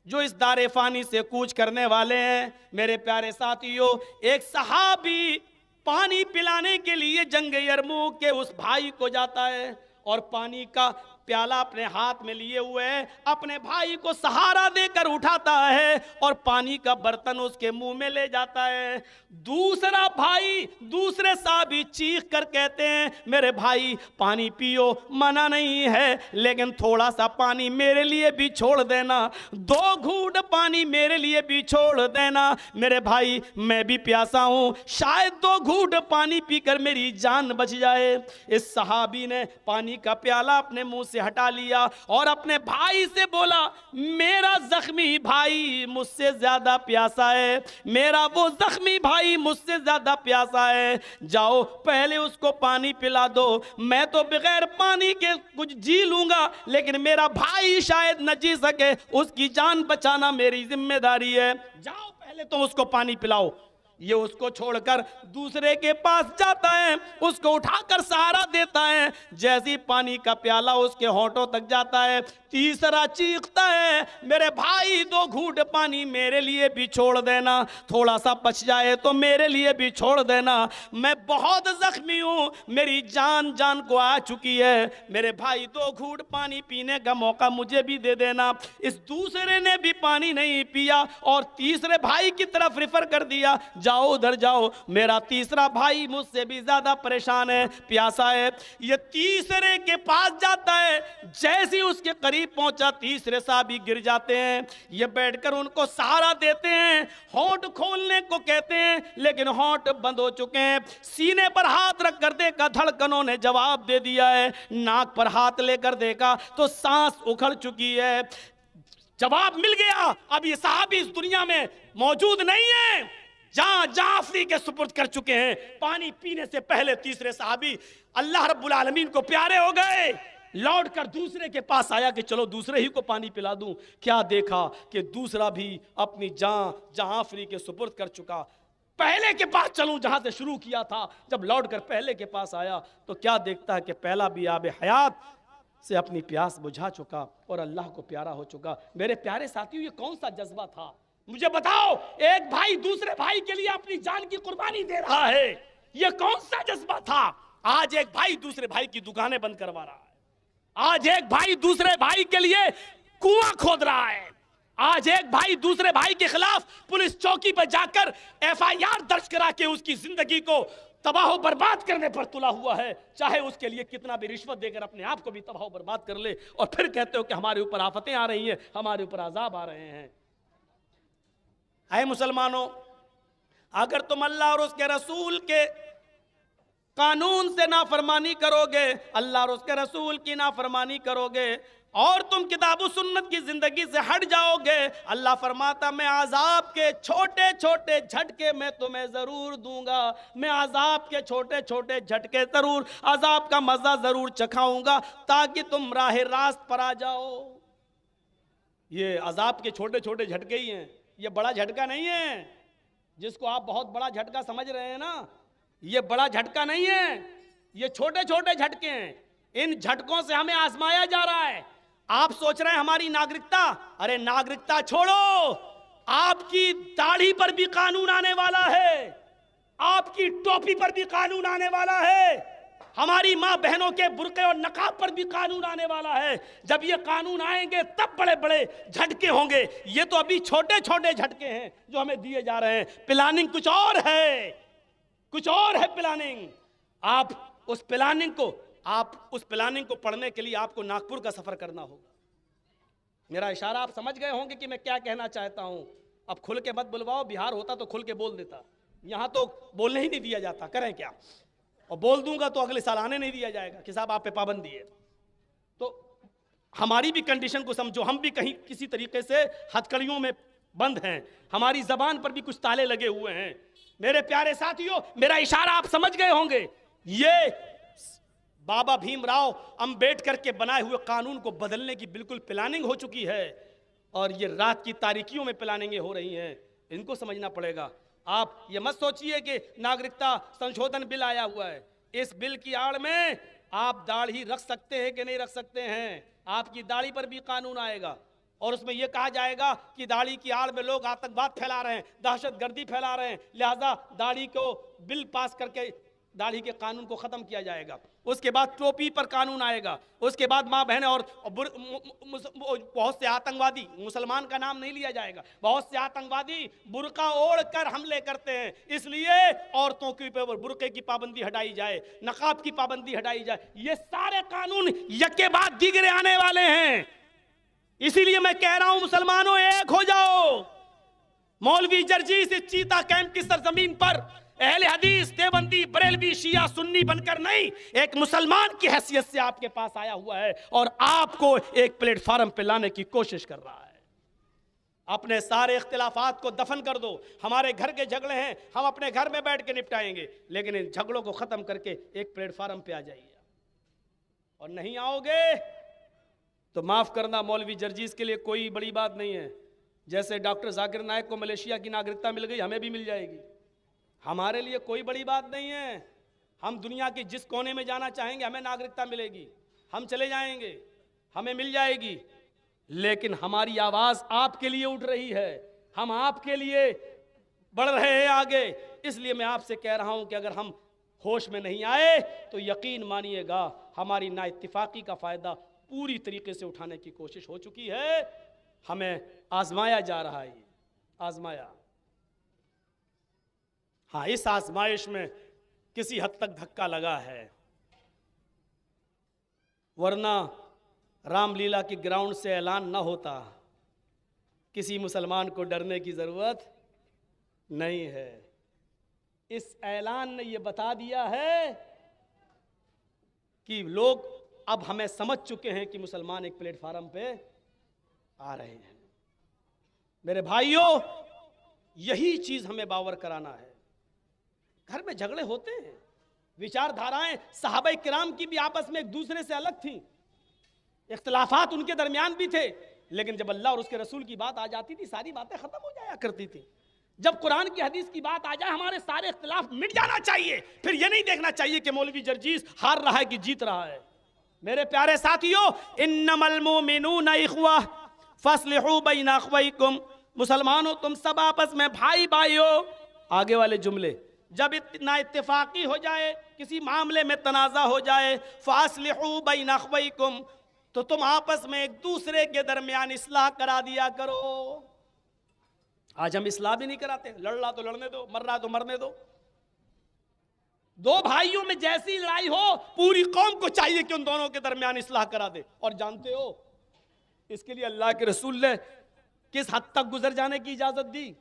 B: जो इस दारे फानी से कूच करने वाले हैं। मेरे प्यारे साथियों, एक सहाबी पानी पिलाने के लिए जंग यरमूक के उस भाई को जाता है और पानी का प्याला अपने हाथ में लिए हुए अपने भाई को सहारा देकर उठाता है और पानी का बर्तन उसके मुंह में ले जाता है। दूसरा भाई, दूसरे साहबी चीख कर कहते हैं, मेरे भाई पानी पियो, मना नहीं है, लेकिन थोड़ा सा पानी मेरे लिए भी छोड़ देना, 2 घूंट पानी मेरे लिए भी छोड़ देना। मेरे भाई मैं भी प्यासा हूं, शायद 2 घूंट पानी पीकर मेरी जान बच जाए। इस सहाबी ने पानी का प्याला अपने मुंह से हटा लिया और अपने भाई से बोला, मेरा जख्मी भाई मुझसे ज्यादा प्यासा है, मेरा वो जख्मी भाई मुझसे ज्यादा प्यासा है, जाओ पहले उसको पानी पिला दो, मैं तो बगैर पानी के कुछ जी लूंगा, लेकिन मेरा भाई शायद न जी सके, उसकी जान बचाना मेरी जिम्मेदारी है, जाओ पहले तुम उसको पानी पिलाओ। ये उसको छोड़कर दूसरे के पास जाता है, उसको उठाकर सहारा देता है। जैसे ही पानी का प्याला उसके होंठों तक जाता है, तीसरा चीखता है, मेरे भाई 2 घूंट पानी मेरे लिए भी छोड़ देना, थोड़ा सा बच जाए तो मेरे लिए भी छोड़ देना, मैं बहुत जख्मी हूं, मेरी जान को आ चुकी है, मेरे भाई 2 घूंट पानी पीने का मौका मुझे भी दे देना। इस दूसरे ने भी पानी नहीं पिया और तीसरे भाई की तरफ रिफर कर दिया, जाओ उधर जाओ, मेरा तीसरा भाई मुझसे भी ज्यादा परेशान है, प्यासा है। ये तीसरे के पास जाता है, जैसे ही उसके करीब पहुंचा तीसरे साहबी गिर जाते हैं। ये बैठकर उनको सहारा देते हैं, होंठ खोलने को कहते हैं, लेकिन होंठ बंद हो चुके हैं। सीने पर हाथ रख कर देखा, धड़कनों ने जवाब दे दिया है। नाक पर हाथ लेकर देखा तो सांस उखड़ चुकी है। जवाब मिल गया, अब ये साहबी इस दुनिया में मौजूद नहीं है, जहां जाफरी के सुपुर्द कर चुके हैं। पानी पीने से पहले तीसरे साहबी अल्लाह रब्बुल आलमीन को प्यारे हो गए, लौट कर दूसरे के पास आया कि चलो दूसरे ही को पानी पिला दूं। क्या देखा कि दूसरा भी अपनी जाफरी के सुपुर्द कर चुका। पहले के पास चलूं जहां से शुरू किया था। जब लौट कर पहले के पास आया तो क्या देखता है कि पहला भी आबे हयात से अपनी प्यास बुझा चुका और अल्लाह को प्यारा हो चुका। मेरे प्यारे साथियों, ये कौन सा जज्बा था? मुझे बताओ, एक भाई दूसरे भाई के लिए अपनी जान की कुर्बानी दे रहा है, ये कौन सा जज्बा था? आज एक भाई दूसरे भाई की दुकानें बंद करवा रहा है, आज एक भाई दूसरे भाई के लिए कुआं खोद रहा है, आज एक भाई दूसरे भाई के खिलाफ पुलिस चौकी पर जाकर FIR दर्ज करा के उसकी जिंदगी को तबाह बर्बाद करने पर तुला हुआ है, चाहे उसके लिए कितना भी रिश्वत देकर अपने आप को भी तबाह बर्बाद कर ले, और फिर कहते हो कि हमारे ऊपर आफतें आ रही हैं, हमारे ऊपर अजाब आ रहे हैं। ऐ मुसलमानों, अगर तुम अल्लाह और उसके रसूल के कानून से नाफरमानी करोगे, अल्लाह और उसके रसूल की नाफरमानी करोगे और तुम किताब सुन्नत की जिंदगी से हट जाओगे, अल्लाह फरमाता मैं अजाब के छोटे छोटे झटके मैं तुम्हें जरूर दूंगा, मैं अजाब के छोटे छोटे झटके जरूर, अजाब का मजा जरूर चखाऊंगा ताकि तुम राह रास्त पर आ जाओ। ये अजाब के छोटे छोटे झटके ही हैं, ये बड़ा झटका नहीं है जिसको आप बहुत बड़ा झटका समझ रहे हैं ना, ये बड़ा झटका नहीं है, ये छोटे छोटे झटके हैं। इन झटकों से हमें आजमाया जा रहा है। आप सोच रहे हैं हमारी नागरिकता, अरे नागरिकता छोड़ो, आपकी दाढ़ी पर भी कानून आने वाला है, आपकी टोपी पर भी कानून आने वाला है, हमारी मां बहनों के बुर्के और नकाब पर भी कानून आने वाला है। जब ये कानून आएंगे तब बड़े बड़े झटके होंगे। ये तो अभी छोटे छोटे झटके हैं जो हमें दिए जा रहे हैं। प्लानिंग कुछ और है, कुछ और है प्लानिंग। आप उस प्लानिंग को पढ़ने के लिए आपको नागपुर का सफर करना होगा। मेरा इशारा आप समझ गए होंगे कि मैं क्या कहना चाहता हूं। अब खुल के मत बुलवाओ, बिहार होता तो खुल के बोल देता, यहां तो बोलने ही नहीं दिया जाता, करें क्या? और बोल दूंगा तो अगले साल आने नहीं दिया जाएगा कि साहब आप पे पाबंदी है। तो हमारी भी कंडीशन को समझो, हम भी कहीं किसी तरीके से हथकड़ियों में बंद हैं, हमारी जबान पर भी कुछ ताले लगे हुए हैं। मेरे प्यारे साथियों, मेरा इशारा आप समझ गए होंगे। ये बाबा भीमराव अंबेडकर के बनाए हुए कानून को बदलने की बिल्कुल प्लानिंग हो चुकी है और ये रात की तारीकियों में प्लानिंगें हो रही हैं, इनको समझना पड़ेगा। आप ये मत सोचिए कि नागरिकता संशोधन बिल आया हुआ है, इस बिल की आड़ में आप दाढ़ी रख सकते हैं कि नहीं रख सकते हैं, आपकी दाढ़ी पर भी कानून आएगा और उसमें यह कहा जाएगा कि दाढ़ी की आड़ में लोग आतंकवाद फैला रहे हैं, दहशतगर्दी फैला रहे हैं, लिहाजा दाढ़ी को बिल पास करके दाढ़ी के कानून को खत्म किया जाएगा। उसके बाद टोपी पर कानून आएगा, उसके बाद माँ बहनें और बहुत से आतंकवादी, मुसलमान का नाम नहीं लिया जाएगा, बहुत से आतंकवादी बुर्का ओढ़ कर हमले करते हैं, इसलिए औरतों के ऊपर बुर्के की पाबंदी हटाई जाए, नकाब की पाबंदी हटाई जाए। ये सारे कानून यके बाद दीगरे आने वाले हैं। इसीलिए मैं कह रहा हूं मुसलमानों, एक हो जाओ। मौलवी जर्जीस इस चीता कैंप की सरजमीन पर अहले हदीस, देवबंदी, बरेलवी, शिया, सुन्नी बनकर नहीं, एक मुसलमान की हैसियत से आपके पास आया हुआ है और आपको एक प्लेटफार्म पे लाने की कोशिश कर रहा है। अपने सारे इख्तिलाफात को दफन कर दो। हमारे घर के झगड़े हैं, हम अपने घर में बैठ के निपटाएंगे, लेकिन इन झगड़ों को खत्म करके एक प्लेटफार्म पे आ जाइए। और नहीं आओगे तो माफ करना, मौलवी जर्जीस के लिए कोई बड़ी बात नहीं है। जैसे डॉक्टर जाकिर नायक को मलेशिया की नागरिकता मिल गई, हमें भी मिल जाएगी, हमारे लिए कोई बड़ी बात नहीं है। हम दुनिया के जिस कोने में जाना चाहेंगे हमें नागरिकता मिलेगी, हम चले जाएंगे, हमें मिल जाएगी। लेकिन हमारी आवाज आपके लिए उठ रही है, हम आपके लिए बढ़ रहे हैं आगे। इसलिए मैं आपसे कह रहा हूं कि अगर हम होश में नहीं आए तो यकीन मानिएगा हमारी नाइत्तिफाकी का फायदा पूरी तरीके से उठाने की कोशिश हो चुकी है। हमें आजमाया जा रहा है, आजमाया। हाँ, इस आजमाइश में किसी हद तक धक्का लगा है, वरना रामलीला की ग्राउंड से ऐलान ना होता। किसी मुसलमान को डरने की जरूरत नहीं है। इस ऐलान ने यह बता दिया है कि लोग अब हमें समझ चुके हैं कि मुसलमान एक प्लेटफार्म पे आ रहे हैं। मेरे भाइयों, यही चीज हमें बावर कराना है। घर में झगड़े होते हैं, विचारधाराएं सहाबा किराम की भी आपस में एक दूसरे से अलग थी, इख्तिलाफात उनके दरमियान भी थे, लेकिन जब अल्लाह और उसके रसूल की बात आ जाती थी सारी बातें खत्म हो जाया करती थी। जब कुरान की हदीस की बात आ जाए हमारे सारे इख्तिलाफ मिट जाना चाहिए। फिर यह नहीं देखना चाहिए कि मौलवी जर्जीस हार रहा है कि जीत रहा है। मेरे प्यारे साथियों, इन्नमल मोमिनूना इख्वा फस्लिहू बैना अख्वैकुम, मुसलमानों तुम सब आपस में भाई भाई हो। आगे वाले जुमले, जब इतना इत्तेफाकी हो जाए, किसी मामले में तनाज़ा हो जाए, फास्लिहू बैना अख्वैकुम, तो तुम आपस में एक दूसरे के दरमियान इस्लाह करा दिया करो। आज हम इस्लाह भी नहीं कराते, लड़ रहा तो लड़ने दो, मर रहा तो मरने दो। दो भाइयों में जैसी लड़ाई हो, पूरी कौम को चाहिए कि उन दोनों के दरमियान इस्लाह करा दे। और जानते हो इसके लिए अल्लाह के रसूल ने किस हद तक गुजर जाने की इजाजत दी?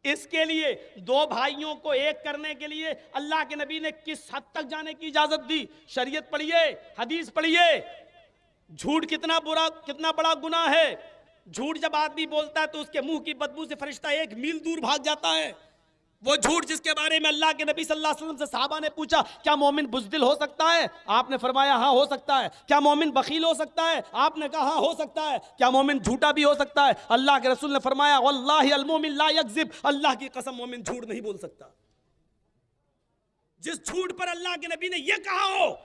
B: इसके लिए दो भाइयों को एक करने के लिए अल्लाह के नबी ने किस हद तक जाने की इजाजत दी? शरीयत पढ़िए, हदीस पढ़िए। झूठ कितना बुरा, कितना बड़ा गुनाह है। झूठ जब आदमी बोलता है तो उसके मुंह की बदबू से फरिश्ता 1 मील दूर भाग जाता है। वो झूठ जिसके बारे में अल्लाह के नबी सल्लल्लाहु अलैहि वसल्लम से सहाबा ने पूछा, क्या मोमिन बुज़दिल हो सकता है? आपने फरमाया हाँ हो सकता है। क्या मोमिन बखील हो सकता है? आपने कहा हाँ हो सकता है। क्या मोमिन झूठा भी हो सकता है? अल्लाह के रसूल ने फरमाया वल्लाहि अल मोमिन ला यकज़िब, अल्लाह की कसम मोमिन झूठ नहीं बोल सकता। जिस झूठ पर अल्लाह के नबी ने यह कहा हो,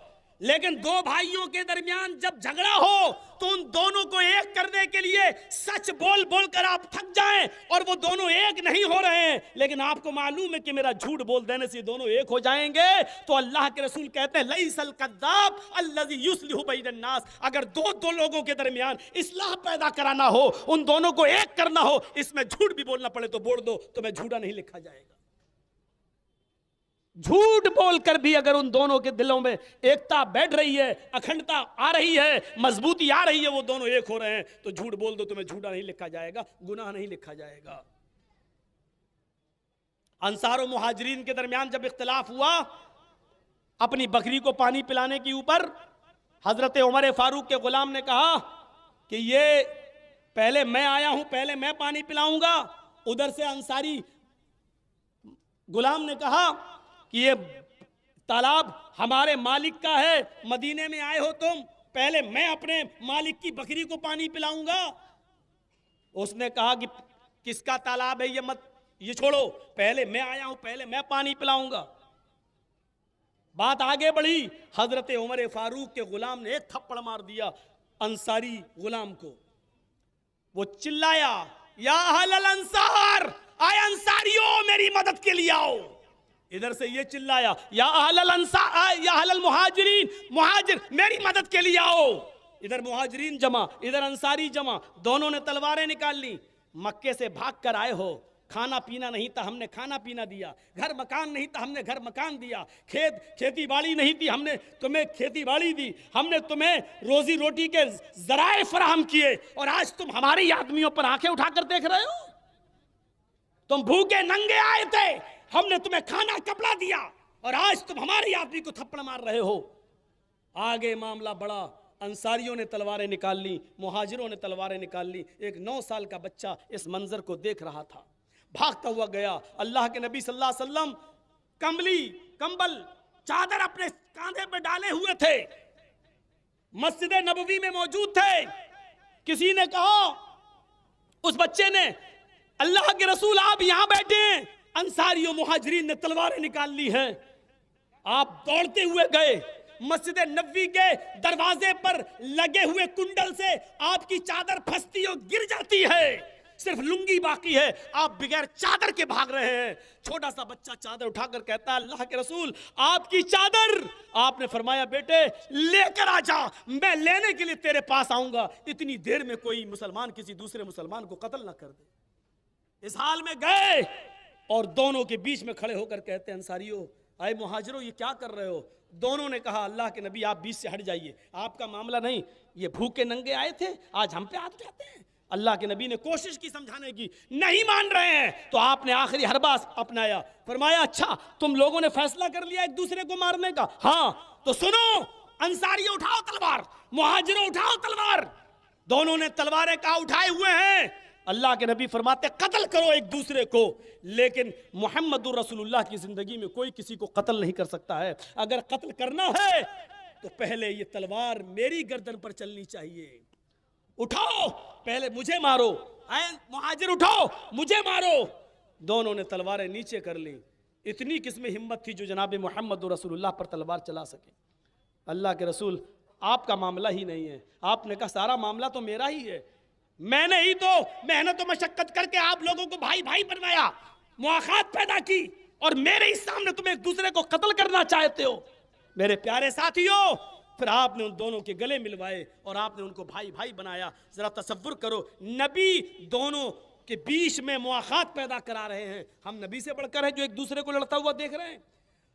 B: लेकिन दो भाइयों के दरमियान जब झगड़ा हो तो उन दोनों को एक करने के लिए सच बोल बोल कर आप थक जाएं और वो दोनों एक नहीं हो रहे हैं, लेकिन आपको मालूम है कि मेरा झूठ बोल देने से दोनों एक हो जाएंगे, तो अल्लाह के रसूल कहते हैं लईसल कद्दाब अल्लज़ी युस्लिहु बैनन नास, अगर दो लोगों के दरमियान इस्लाह पैदा कराना हो, उन दोनों को एक करना हो, इसमें झूठ भी बोलना पड़े तो बोल दो, तो मैं झूठा नहीं लिखा जाएगा। झूठ बोलकर भी अगर उन दोनों के दिलों में एकता बैठ रही है, अखंडता आ रही है, मजबूती आ रही है, वो दोनों एक हो रहे हैं, तो झूठ बोल दो, तुम्हें झूठा नहीं लिखा जाएगा, गुनाह नहीं लिखा जाएगा। अंसार और मुहाजिरीन के दरमियान जब इख्तिलाफ हुआ अपनी बकरी को पानी पिलाने के ऊपर, हजरत उमर फारूक के गुलाम ने कहा कि ये पहले मैं आया हूं, पहले मैं पानी पिलाऊंगा। उधर से अंसारी गुलाम ने कहा कि ये तालाब हमारे मालिक का है, मदीने में आए हो तुम, पहले मैं अपने मालिक की बकरी को पानी पिलाऊंगा। उसने कहा कि किसका तालाब है ये, मत ये छोड़ो, पहले मैं आया हूं, पहले मैं पानी पिलाऊंगा। बात आगे बढ़ी, हजरत उमर फारूक के गुलाम ने एक थप्पड़ मार दिया अंसारी गुलाम को। वो चिल्लाया या अहलल अंसार, आए अंसारियों मेरी मदद के लिए आओ। इधर से ये चिल्लाया या अहलल अंसार या अहलल मुहाजिरीन, मुहाजिर मेरी मदद के लिए आओ। इधर मुहाजिरीन जमा, इधर अंसारी जमा, दोनों ने तलवारें निकाल ली। मक्के से भाग कर आए हो, खाना पीना नहीं था, हमने खाना पीना दिया, घर मकान नहीं था, हमने घर मकान दिया, खेती बाड़ी नहीं थी, हमने तुम्हें खेती बाड़ी दी, हमने तुम्हें रोजी रोटी के जराए फराहम किए, और आज तुम हमारी आदमियों पर आंखें उठाकर देख रहे हो। तुम भूखे नंगे आए थे, हमने तुम्हें खाना कपड़ा दिया, और आज तुम हमारी आदमी को थप्पड़ मार रहे हो। आगे मामला बढ़ा, अंसारियों ने तलवारें निकाल ली, मुहाजिरों ने तलवारें निकाल ली। एक 9 साल का बच्चा इस मंजर को देख रहा था, भागता हुआ गया। अल्लाह के नबी सल्लल्लाहु अलैहि वसल्लम कंबल चादर अपने कांधे पे डाले हुए थे, मस्जिद नबवी में मौजूद थे। किसी ने कहा, उस बच्चे ने, अल्लाह के रसूल आप यहां बैठे हैं, अंसारियों मुहाजिरीन ने तलवारें निकाल ली हैं। आप दौड़ते हुए गए, मस्जिद नबवी के दरवाजे पर लगे हुए कुंडल से आपकी चादर फंसती और गिर जाती है, सिर्फ लुंगी बाकी है, आप बगैर चादर के भाग रहे हैं। छोटा सा बच्चा चादर उठाकर कहता है अल्लाह के रसूल आपकी चादर। आपने फरमाया बेटे लेकर आ जा, मैं लेने के लिए तेरे पास आऊंगा, इतनी देर में कोई मुसलमान किसी दूसरे मुसलमान को कत्ल ना कर दे। इस हाल में गए और दोनों के बीच में खड़े होकर कहते हैं अंसारियों, आए मुहाजिरों ये क्या कर रहे हो? दोनों ने कहा अल्लाह के नबी आप बीच से हट जाइए, आपका मामला नहीं, ये भूखे नंगे आए थे, आज हम पे हाथ उठाते हैं। अल्लाह के नबी ने कोशिश की समझाने की, नहीं मान रहे हैं, तो आपने आखिरी हरबास अपनाया। फरमाया अच्छा तुम लोगों ने फैसला कर लिया एक दूसरे को मारने का? हाँ, तो सुनो, अंसारियों उठाओ तलवार, मुहाजिरों उठाओ तलवार। दोनों ने तलवारें कहा उठाए हुए हैं। अल्लाह के नबी फरमाते कत्ल करो एक दूसरे को, लेकिन मुहम्मदुर रसूलुल्लाह की जिंदगी में कोई किसी को कत्ल नहीं कर सकता है। अगर कत्ल करना है तो पहले ये तलवार मेरी गर्दन पर चलनी चाहिए। उठाओ, पहले मुझे मारो, आए मुहाजिर उठाओ मुझे मारो। दोनों ने तलवारें नीचे कर ली। इतनी किस्म हिम्मत थी जो जनाब मुहम्मद रसूलुल्लाह पर तलवार चला सके। अल्लाह के रसूल आपका मामला ही नहीं है। आपने कहा सारा मामला तो मेरा ही है, मैंने ही तो मेहनत और मशक्कत करके आप लोगों को भाई भाई बनवाया, मुआखात पैदा की, और मेरे ही सामने तुम एक दूसरे को कत्ल करना चाहते हो। मेरे प्यारे साथियों, फिर आपने उन दोनों के गले मिलवाए और आपने उनको भाई भाई बनाया। जरा तसव्वुर करो, नबी दोनों के बीच में मुआखात पैदा करा रहे हैं। हम नबी से बढ़कर हैं जो एक दूसरे को लड़ता हुआ देख रहे हैं।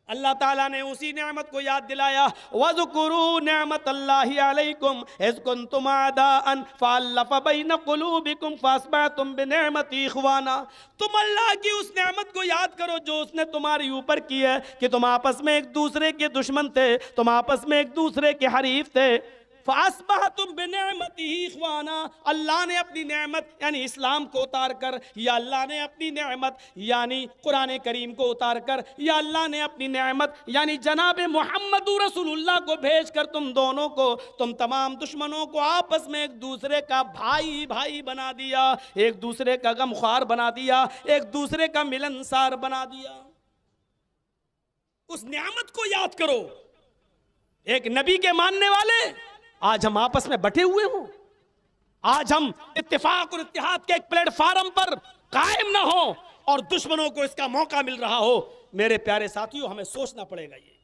B: अल्लाह ताला ने उसी नेमत को याद दिलाया, वज़कुरू नेमतल्लाहि अलैकुम इज़ कुंतुम आदाअन फ़अल्लफ़ बैन क़ुलूबिकुम फ़अस्बहतुम बिनिअमतिही इख़वाना। तुम अल्लाह की उस नेमत को याद करो जो उसने तुम्हारे ऊपर की है कि तुम आपस में एक दूसरे के दुश्मन थे, तुम आपस में एक दूसरे के हरीफ थे। फ़अस्बहतुम बिनिअमतिही इख़वाना, अल्लाह ने अपनी नेमत यानी इस्लाम को उतार कर, या अल्लाह ने अपनी नेमत यानी कुरान करीम को उतार कर, या अल्लाह ने अपनी नेमत यानी जनाब मोहम्मद रसूलुल्लाह को भेज कर तुम दोनों को, तुम तमाम दुश्मनों को आपस में एक दूसरे का भाई भाई बना दिया, एक दूसरे का गमख्वार बना दिया, एक दूसरे का मिलनसार बना दिया। उस नेमत को याद करो। एक नबी के मानने वाले आज हम आपस में बटे हुए हों, आज हम इत्तेफाक और इत्तेहाद के एक प्लेटफार्म पर कायम ना हो और दुश्मनों को इसका मौका मिल रहा हो। मेरे प्यारे साथियों, हमें सोचना पड़ेगा। ये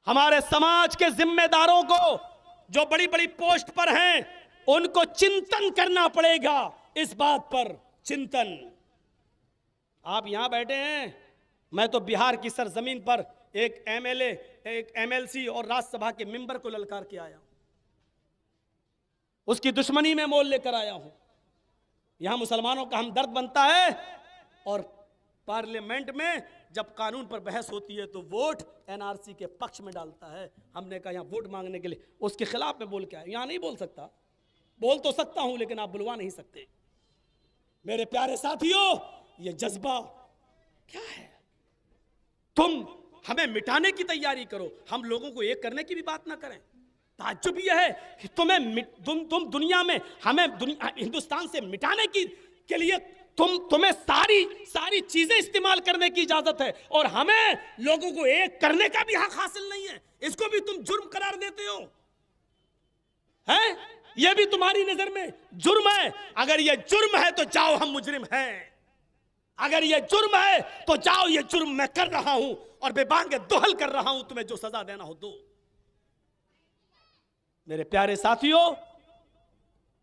B: हमारे समाज के जिम्मेदारों को जो बड़ी बड़ी पोस्ट पर हैं उनको चिंतन करना पड़ेगा। इस बात पर चिंतन। आप यहां बैठे हैं, मैं तो बिहार की सरजमीन पर एक एमएलए, एक एमएलसी और राज्यसभा के मेंबर को ललकार के आया हूं, उसकी दुश्मनी में मोल लेकर आया हूं। यहां मुसलमानों का हमदर्द बनता है और पार्लियामेंट में जब कानून पर बहस होती है तो वोट एनआरसी के पक्ष में डालता है। हमने कहा यहां वोट मांगने के लिए उसके खिलाफ में बोल के आया। यहां नहीं बोल सकता, बोल तो सकता हूं लेकिन आप बुलवा नहीं सकते। मेरे प्यारे साथियों, ये जज्बा क्या है? तुम हमें मिटाने की तैयारी करो, हम लोगों को एक करने की भी बात ना करें। ताज्जुब यह है कि तुम दुनिया में हमें हिंदुस्तान से मिटाने के लिए तुम्हें सारी चीजें इस्तेमाल करने की इजाजत है और हमें लोगों को एक करने का भी हक हासिल नहीं है। इसको भी तुम जुर्म करार देते हो, हैं? यह भी तुम्हारी नजर में जुर्म है। अगर यह जुर्म है तो जाओ, हम मुजरिम हैं। अगर यह जुर्म है तो जाओ, यह जुर्म मैं कर रहा हूं और बेबांगे दोहल कर रहा हूं, तुम्हें जो सजा देना हो दो। मेरे प्यारे साथियों,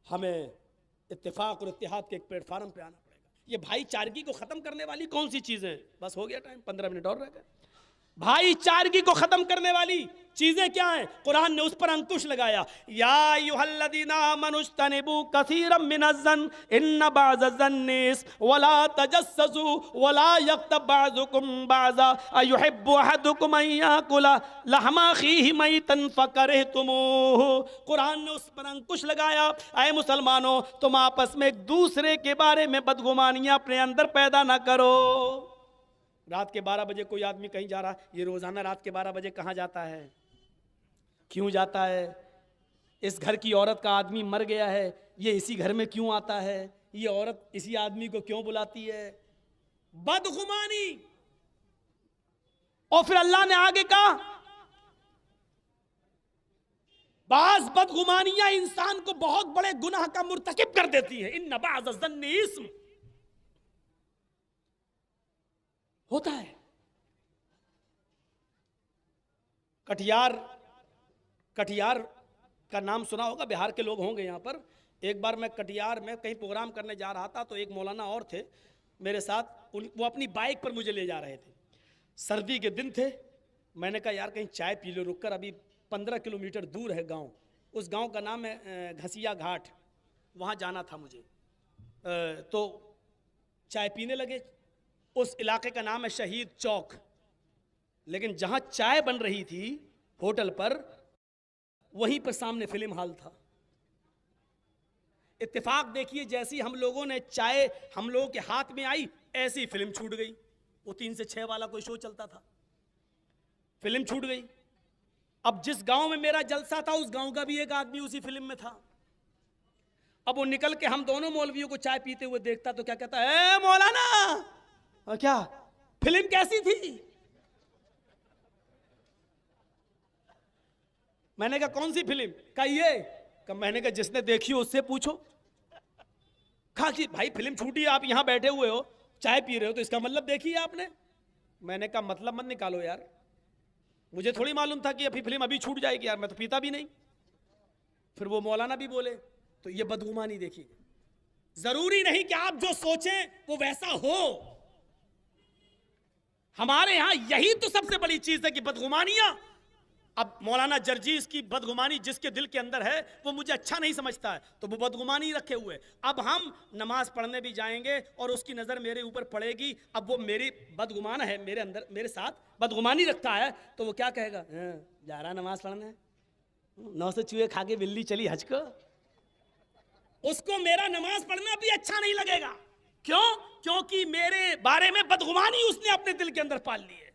B: हमें इत्तेफाक और इत्तेहाद के एक प्लेटफार्म पे आना पड़ेगा। ये भाईचारगी को खत्म करने वाली कौन सी चीजें? बस हो गया टाइम, 15 मिनट और रह गए। भाईचारगी को खत्म करने वाली चीजें क्या हैं? कुरान ने उस पर अंकुश लगाया। या अय्युहल्लज़ीना आमनुज्तनिबू कसीरम मिनज़्ज़न इन्न बाज़-ज़न्नि इस्म वला तजस्ससू वला यग़्तब बाज़ुकुम बाज़ा अयुहिब्बु अहदुकुम अन याकुला लहमा अख़ीहि मैतन फ़करिहतुमूहु। कुरान ने उस पर अंकुश लगाया। ऐ मुसलमानों, तुम आपस में एक दूसरे के बारे में बदगुमानियां अपने अंदर पैदा ना करो। रात के 12 बजे कोई आदमी कहीं जा रहा है, ये रोजाना रात के 12 बजे कहाँ जाता है, क्यों जाता है? इस घर की औरत का आदमी मर गया है, ये इसी घर में क्यों आता है, ये औरत इसी आदमी को क्यों बुलाती है? बदगुमानी। और फिर अल्लाह ने आगे कहा, बाज बदगुमानियां इंसान को बहुत बड़े गुनाह का मुर्तकिब कर देती है। इन्न बाज़-ज़न्नि इस्म होता है। कटियार का नाम सुना होगा, बिहार के लोग होंगे यहाँ पर। एक बार मैं कटियार में कहीं प्रोग्राम करने जा रहा था तो एक मौलाना और थे मेरे साथ, वो अपनी बाइक पर मुझे ले जा रहे थे। सर्दी के दिन थे, मैंने कहा यार कहीं चाय पी लो रुक कर, अभी 15 किलोमीटर दूर है गांव। उस गांव का नाम है घसिया घाट, वहाँ जाना था मुझे। तो चाय पीने लगे। उस इलाके का नाम है शहीद चौक, लेकिन जहां चाय बन रही थी होटल पर, वहीं पर सामने फिल्म हॉल था। इत्तेफाक देखिए, जैसी हम लोगों ने चाय हम लोगों के हाथ में आई, ऐसी फिल्म छूट गई। वो 3 से 6 वाला कोई शो चलता था, फिल्म छूट गई। अब जिस गांव में मेरा जलसा था उस गांव का भी एक आदमी उसी फिल्म में था। अब वो निकल के हम दोनों मौलवियों को चाय पीते हुए देखता तो क्या कहता है, मौलाना और क्या फिल्म कैसी थी? मैंने कहा कौन सी फिल्म? कहा ये। कहा मैंने कहा जिसने देखी हो उससे पूछो। कहा कि भाई फिल्म छूटी, आप यहां बैठे हुए हो, चाय पी रहे हो, तो इसका मतलब देखी है आपने? मैंने कहा मतलब मत निकालो यार, मुझे थोड़ी मालूम था कि अभी फिल्म अभी छूट जाएगी यार, मैं तो पीता भी नहीं। फिर वो मौलाना भी बोले, तो ये बदगुमानी देखिए। जरूरी नहीं कि आप जो सोचें वो वैसा हो। हमारे यहां यही तो सबसे बड़ी चीज है कि बदगुमानियां। अब मौलाना जर्जीस की बदगुमानी जिसके दिल के अंदर है वो मुझे अच्छा नहीं समझता है, तो वो बदगुमानी रखे हुए। अब हम नमाज पढ़ने भी जाएंगे और उसकी नज़र मेरे ऊपर पड़ेगी, अब वो मेरी बदगुमान है, मेरे अंदर मेरे साथ बदगुमानी रखता है, तो वो क्या कहेगा? जा रहा नमाज पढ़ने, 900 चूहे खा के बिल्ली चली हज को। उसको मेरा नमाज पढ़ना भी अच्छा नहीं लगेगा। क्यों? क्योंकि मेरे बारे में बदगुमानी उसने अपने दिल के अंदर पाल ली है।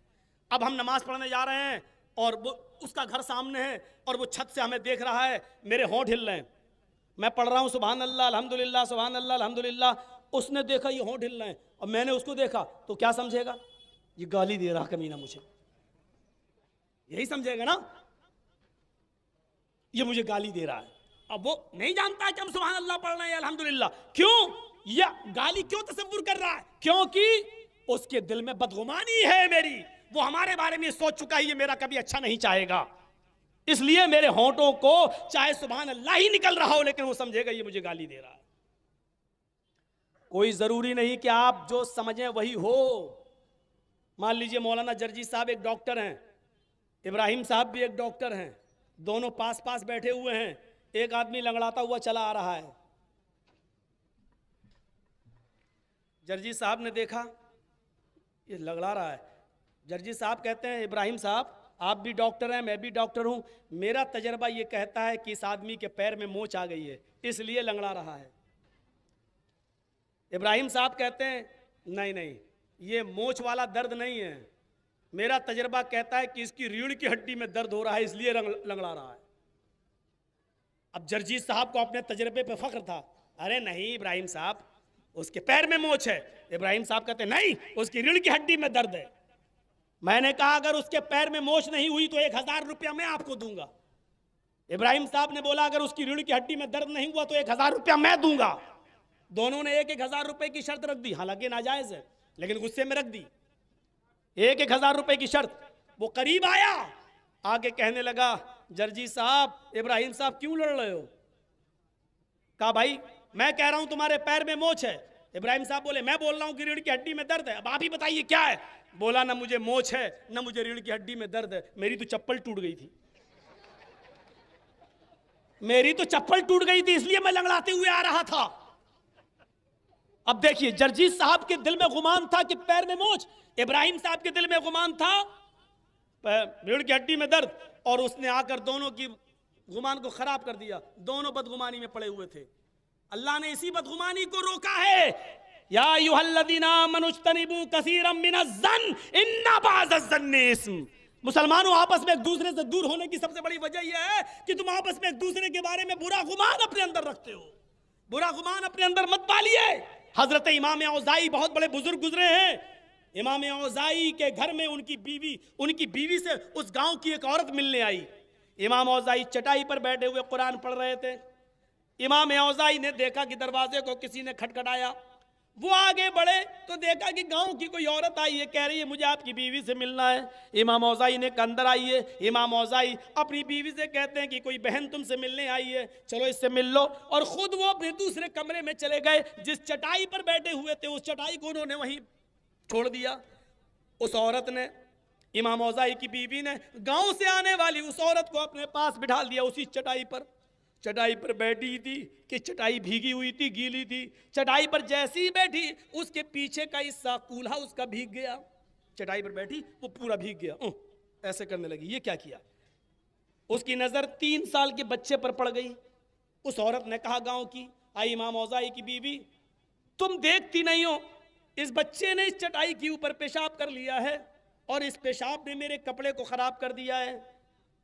B: अब हम नमाज पढ़ने जा रहे हैं और वो उसका घर सामने है और वो छत से हमें देख रहा है, मेरे होंठ हिल रहे हैं, मैं पढ़ रहा हूँ सुभान अल्लाह अल्हम्दुलिल्लाह सुभान अल्लाह अल्हम्दुलिल्लाह, उसने देखा ये होंठ हिल रहे हैं और मैंने उसको देखा, तो क्या समझेगा? ये गाली दे रहा कमीना मुझे, यही समझेगा ना, ये मुझे गाली दे रहा है। अब वो नहीं जानता कि हम सुभान अल्लाह पढ़ रहे हैं अल्हम्दुलिल्लाह। क्यों? या गाली क्यों तसव्वुर कर रहा है? क्योंकि उसके दिल में बदगुमानी है मेरी, वो हमारे बारे में सोच चुका है ये मेरा कभी अच्छा नहीं चाहेगा, इसलिए मेरे होंठों को चाहे सुभान अल्लाह ही निकल रहा हो लेकिन वो समझेगा ये मुझे गाली दे रहा है। कोई जरूरी नहीं कि आप जो समझें वही हो। मान लीजिए मौलाना जर्जी साहब एक डॉक्टर हैं, इब्राहिम साहब भी एक डॉक्टर हैं, दोनों पास पास बैठे हुए हैं, एक आदमी लंगड़ाता हुआ चला आ रहा है। जर्जी साहब ने देखा ये लंगड़ा रहा है। जर्जी साहब कहते हैं इब्राहिम साहब आप भी डॉक्टर हैं, मैं भी डॉक्टर हूं, मेरा तजर्बा ये कहता है कि इस आदमी के पैर में मोच आ गई है इसलिए लंगड़ा रहा है। इब्राहिम साहब कहते हैं नहीं नहीं, ये मोच वाला दर्द नहीं है, मेरा तजर्बा कहता है कि इसकी रीढ़ की हड्डी में दर्द हो रहा है इसलिए लंगड़ा रहा है। अब जर्जी साहब को अपने तजर्बे पे फख्र था, अरे नहीं इब्राहिम साहब उसके पैर में मोच है। इब्राहिम साहब कहते नहीं उसकी रीढ़ की हड्डी में दर्द है। मैंने कहा अगर उसके पैर में मोच नहीं हुई तो 1000 रुपया मैं आपको दूंगा। इब्राहिम साहब ने बोला अगर उसकी रीढ़ की हड्डी में दर्द नहीं हुआ तो 1000 रुपया मैं दूंगा। दोनों ने 1-1000 रुपए की शर्त रख दी, हालांकि नाजायज है लेकिन गुस्से में रख दी, 1-1000 रुपए की शर्त। वो करीब आया, आगे कहने लगा जर्जी साहब इब्राहिम साहब क्यों लड़ रहे हो? कहा भाई मैं कह रहा हूं तुम्हारे पैर में मोच है। इब्राहिम साहब बोले मैं बोल रहा हूं कि रीढ़ की हड्डी में दर्द है, अब आप ही बताइए क्या है। बोला ना मुझे मोच है ना मुझे रीढ़ की हड्डी में दर्द है, मेरी तो चप्पल टूट गई थी, मेरी तो चप्पल टूट गई थी इसलिए मैं लंगड़ाते हुए आ रहा था। अब देखिए जर्जी साहब के दिल में गुमान था कि पैर में मोच, इब्राहिम साहब के दिल में गुमान था रीढ़ की हड्डी में दर्द, और उसने आकर दोनों की गुमान को खराब कर दिया। दोनों बदगुमानी में पड़े हुए थे। अल्लाह ने इसी बदगुमानी को रोका है, या अय्युहल्लज़ीना आमनुज्तनिबू कसीरम मिनज़्ज़न इन्ना बअज़-ज़न्नि इस्म। मुसलमानों आपस में एक दूसरे से दूर होने की सबसे बड़ी वजह यह है कि तुम आपस में एक दूसरे के बारे में बुरा गुमान अपने अंदर रखते हो। बुरा गुमान अपने अंदर मत पालिए। हजरत इमाम औज़ाई बहुत बड़े बुजुर्ग गुजरे हैं। इमाम औज़ाई के घर में उनकी बीवी से उस गांव की एक औरत मिलने आई। इमाम औज़ाई चटाई पर बैठे हुए कुरान पढ़ रहे थे। इमाम औज़ाई ने देखा कि दरवाजे को किसी ने खटखटाया। वो आगे बढ़े तो देखा कि गांव की कोई औरत आई है, कह रही है मुझे आपकी बीवी से मिलना है। इमाम औज़ाई ने कहा अंदर आइए। इमाम औज़ाई अपनी बीवी से कहते हैं कि कोई बहन तुमसे मिलने आई है, चलो इससे मिल लो, और खुद वो अपने दूसरे कमरे में चले गए। जिस चटाई पर बैठे हुए थे उस चटाई को उन्होंने वहीं छोड़ दिया। उस औरत ने, इमाम औज़ाई की बीवी ने गांव से आने वाली उस औरत को अपने पास बिठा दिया उसी चटाई पर। चटाई पर बैठी थी कि चटाई भीगी हुई थी, गीली थी। चटाई पर जैसी ही बैठी उसके पीछे का हिस्सा कूल्हा उसका भीग गया। चटाई पर बैठी वो पूरा भीग गया, ऐसे करने लगी, ये क्या किया। उसकी नज़र 3 साल के बच्चे पर पड़ गई। उस औरत ने कहा गांव की, आई इमाम औज़ाई की बीवी, तुम देखती नहीं हो इस बच्चे ने इस चटाई के ऊपर पेशाब कर लिया है और इस पेशाब ने मेरे कपड़े को खराब कर दिया है।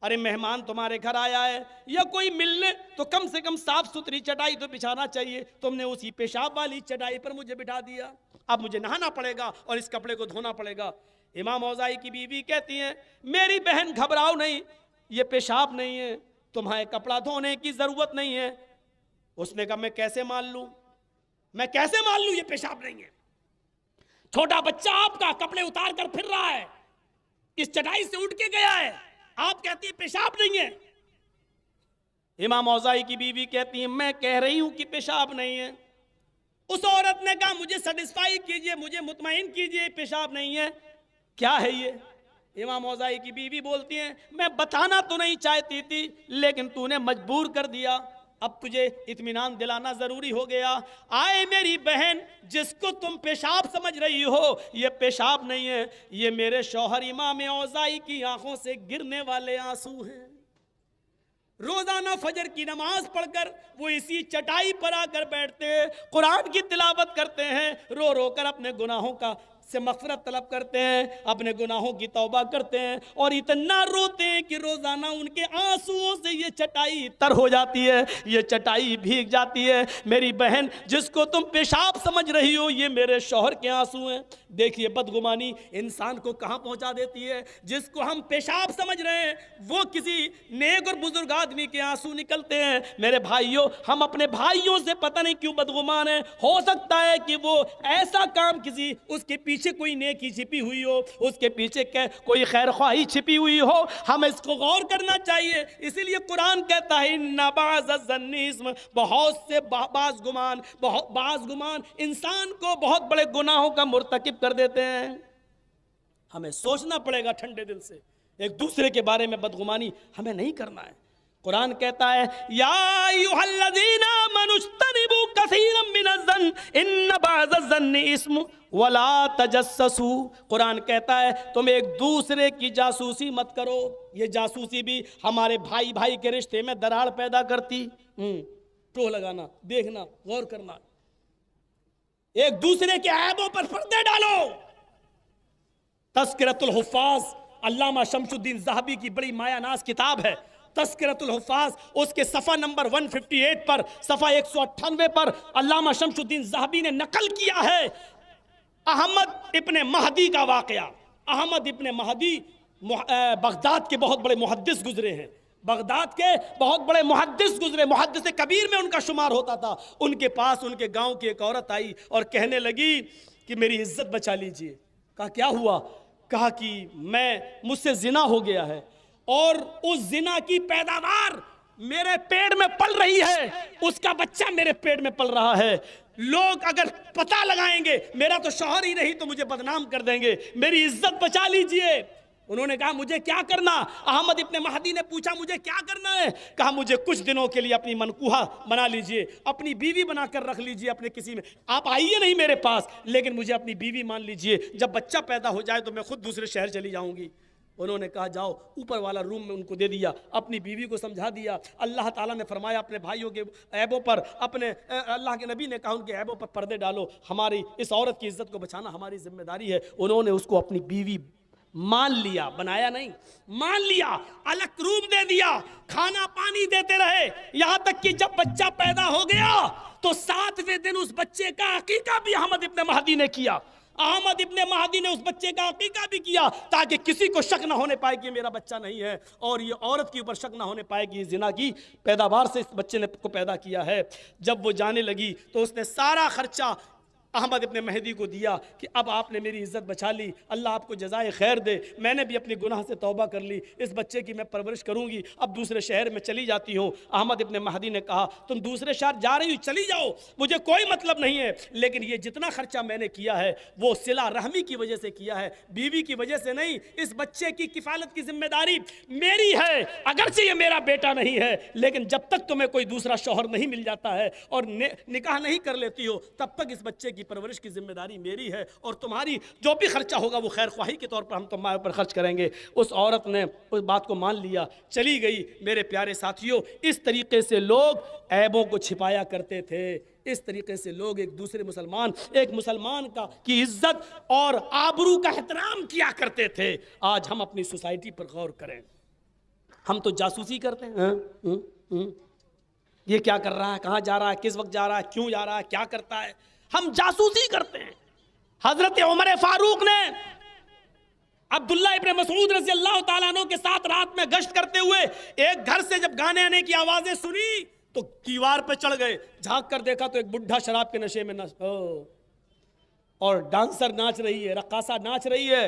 B: अरे मेहमान तुम्हारे घर आया है या कोई मिलने तो कम से कम साफ सुथरी चटाई तो बिछाना चाहिए, तुमने उसी पेशाब वाली चटाई पर मुझे बिठा दिया। अब मुझे नहाना पड़ेगा और इस कपड़े को धोना पड़ेगा। इमाम औज़ाई की बीवी कहती हैं मेरी बहन घबराओ नहीं, ये पेशाब नहीं है, तुम्हें कपड़ा धोने की जरूरत नहीं है। उसने कहा मैं कैसे मान लूं, मैं कैसे मान लूं ये पेशाब नहीं है? छोटा बच्चा आपका कपड़े उतार कर फिर रहा है, इस चटाई से उठ के गया है, आप कहती है पेशाब नहीं है। इमाम औज़ाई की बीवी कहती है मैं कह रही हूं कि पेशाब नहीं है। उस औरत ने कहा मुझे सेटिस्फाई कीजिए, मुझे मुतमईन कीजिए, पेशाब नहीं है, क्या है ये? इमाम औज़ाई की बीवी बोलती हैं मैं बताना तो नहीं चाहती थी, लेकिन तूने मजबूर कर दिया, अब तुझे इत्मीनान दिलाना जरूरी हो गया। आए मेरी बहन, जिसको तुम पेशाब समझ रही हो ये पेशाब नहीं है, ये मेरे शौहर इमाम औज़ाई की आंखों से गिरने वाले आंसू हैं। रोजाना फजर की नमाज पढ़कर वो इसी चटाई पर आकर बैठते हैं, कुरान की तिलावत करते हैं, रो रो कर अपने गुनाहों का से मग़फ़िरत तलब करते हैं, अपने गुनाहों की तौबा करते हैं, और इतना रोते हैं कि रोजाना उनके आंसुओं से ये चटाई तर हो जाती है, ये चटाई भीग जाती है। मेरी बहन, जिसको तुम पेशाब समझ रही हो ये मेरे शौहर के आंसू हैं। देखिए बदगुमानी इंसान को कहाँ पहुँचा देती है। जिसको हम पेशाब समझ रहे हैं वो किसी नेक और बुजुर्ग आदमी के आंसू निकलते हैं। मेरे भाइयों, हम अपने भाइयों से पता नहीं क्यों बदगुमान हैं। हो सकता है कि वो ऐसा काम किसी उसके पीछे कोई नेकी छिपी हुई हो, उसके पीछे कोई खैर ख्वाही छिपी हुई हो, हमें इसको गौर करना चाहिए। इसीलिए कुरान कहता है नबाज़ बहुत से बाज़ गुमान इंसान को बहुत बड़े गुनाहों का मुर्तकिब कर देते हैं। हमें सोचना पड़ेगा ठंडे दिल से, एक दूसरे के बारे में बदगुमानी हमें नहीं करना है। कुरान कहता है या अय्युहल्लज़ीना आमनुज्तनिबू कसीरम मिनज़्ज़न्न इन्न बाज़-ज़न्नि इस्म वला तजस्ससू। कुरान कहता है तुम एक दूसरे की जासूसी मत करो। ये जासूसी भी हमारे भाई भाई के रिश्ते में दरार पैदा करती। टो लगाना, देखना, गौर करना, एक दूसरे के ऐबों पर पर्दे डालो। तज़किरतुल हुफ़्फ़ाज़ अल्लामा शमसुद्दीन ज़हाबी की बड़ी मायानाज़ किताब है तज़किरतुल हुफ़्फ़ाज़। उसके सफ़ा नंबर 158 पर, सफ़ा 198 पर अल्लामा शमसुद्दीन ज़हाबी ने नकल किया है अहमद इब्ने महदी का वाक़या। अहमद इब्ने महदी बगदाद के बहुत बड़े मुहद्दिस गुजरे हैं, बगदाद के बहुत बड़े मुहद्दिस गुजरे, मुहद्दिस कबीर में उनका शुमार होता था। उनके पास उनके गांव की एक औरत आई और कहने लगी कि मेरी इज्जत बचा लीजिए। कहा क्या हुआ? कहा कि मुझसे जिना हो गया है और उस जिना की पैदावार मेरे पेट में पल रही है, उसका बच्चा मेरे पेट में पल रहा है। लोग अगर पता लगाएंगे मेरा तो शौहर ही नहीं तो मुझे बदनाम कर देंगे, मेरी इज्जत बचा लीजिए। उन्होंने कहा मुझे क्या करना? अहमद इब्ने महदी ने पूछा मुझे क्या करना है? कहा मुझे कुछ दिनों के लिए अपनी मनकूहा बना लीजिए, अपनी बीवी बनाकर रख लीजिए अपने किसी में, आप आइए नहीं मेरे पास, लेकिन मुझे अपनी बीवी मान लीजिए। जब बच्चा पैदा हो जाए तो मैं खुद दूसरे शहर चली जाऊंगी। उन्होंने कहा जाओ। ऊपर वाला रूम में उनको दे दिया, अपनी बीवी को समझा दिया। अल्लाह ताला ने फरमाया अपने भाइयों के ऐबों पर, अपने अल्लाह के नबी ने कहा उनके ऐबों पर पर्दे डालो, हमारी इस औरत की इज्जत को बचाना हमारी जिम्मेदारी है। उन्होंने उसको अपनी बीवी मान लिया, बनाया नहीं, मान लिया, अलग रूम दे दिया, खाना पानी देते रहे, यहां तक कि जब बच्चा पैदा हो गया तो 7वें दिन उस बच्चे का अकीका भी अहमद इब्ने महदी ने किया। अहमद इब्ने महदी ने उस बच्चे का अकीका भी किया ताकि किसी को शक न होने पाए कि मेरा बच्चा नहीं है, और ये औरत के ऊपर शक न होने पाए कि जिना की पैदावार से इस बच्चे ने को पैदा किया है। जब वो जाने लगी तो उसने सारा खर्चा अहमद इब्ने महदी को दिया कि अब आपने मेरी इज्जत बचा ली, अल्लाह आपको जज़ाए खैर दे, मैंने भी अपनी गुनाह से तौबा कर ली, इस बच्चे की मैं परवरिश करूंगी, अब दूसरे शहर में चली जाती हूँ। अहमद इब्ने महदी ने कहा तुम दूसरे शहर जा रही हो चली जाओ, मुझे कोई मतलब नहीं है, लेकिन ये जितना खर्चा मैंने किया है वो सिला रहमी की वजह से किया है, बीवी की वजह से नहीं। इस बच्चे की किफ़ालत की जिम्मेदारी मेरी है, अगरचे ये मेरा बेटा नहीं है, लेकिन जब तक तुम्हें कोई दूसरा शौहर नहीं मिल जाता है और निकाह नहीं कर लेती हो तब तक इस बच्चे की परवरिश की जिम्मेदारी मेरी है, और तुम्हारी जो भी खर्चा होगा वो खैर ख्वाही के तौर पर हम तुम्हारे ऊपर खर्च करेंगे। उस औरत ने उस बात को मान लिया, चली गई। मेरे प्यारे साथियों, इस तरीके से लोग ऐबों को छिपाया करते थे, इस तरीके से लोग एक दूसरे एक मुसलमान की इज्जत और आबरू का एहतराम किया करते थे। आज हम अपनी सोसाइटी पर गौर करें, हम तो जासूसी करते हैं, ये क्या कर रहा है, कहाँ जा रहा है, किस वक्त जा रहा है, क्यों जा रहा है, क्या करता है, हम जासूसी करते हैं। हजरत उमर फारूक ने अब्दुल्ला इब्न मसूद रज़ी अल्लाह ताला अन्हु के साथ रात में गश्त करते हुए एक घर से जब गाने आने की आवाजें सुनी तो दीवार पे चढ़ गए। झांक कर देखा तो एक बुढ़ा शराब के नशे में और डांसर नाच रही है, रक्कासा नाच रही है।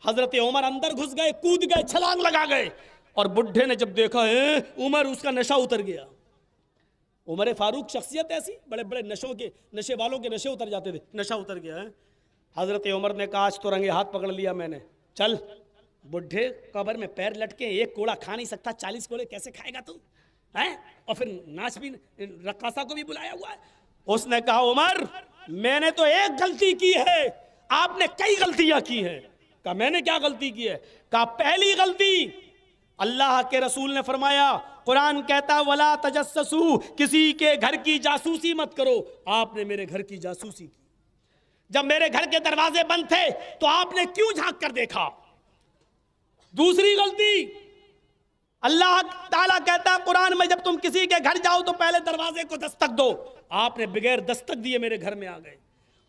B: हजरत उमर अंदर घुस गए, कूद गए, छलांग लगा गए। और बुढ़े ने जब देखा है उमर, उसका नशा उतर गया। उमर फारूक शख्सियत ऐसी, बड़े बड़े नशे वालों के नशे उतर जाते थे, नशा उतर गया है। हजरत उमर ने कहा आज तो रंगे हाथ पकड़ लिया मैंने, चल। बुढ़े कब्र में पैर लटके, एक कोड़ा खा नहीं सकता, 40 कोड़े कैसे खाएगा तू है? और फिर नाच भी, रक्कासा को भी बुलाया हुआ है। उसने कहा उमर मैंने तो एक गलती की है, आपने कई गलतियां की हैं। कहा मैंने क्या गलती की है? कहा पहली गलती, अल्लाह के रसूल ने फरमाया, कुरान कहता वला तजस्ससू, किसी के घर की जासूसी मत करो। आपने मेरे घर की जासूसी की। जब मेरे घर के दरवाजे बंद थे तो आपने क्यों झांक कर देखा? दूसरी गलती, अल्लाह ताला कहता कुरान में जब तुम किसी के घर जाओ तो पहले दरवाजे को दस्तक दो। आपने बगैर दस्तक दिए मेरे घर में आ गए।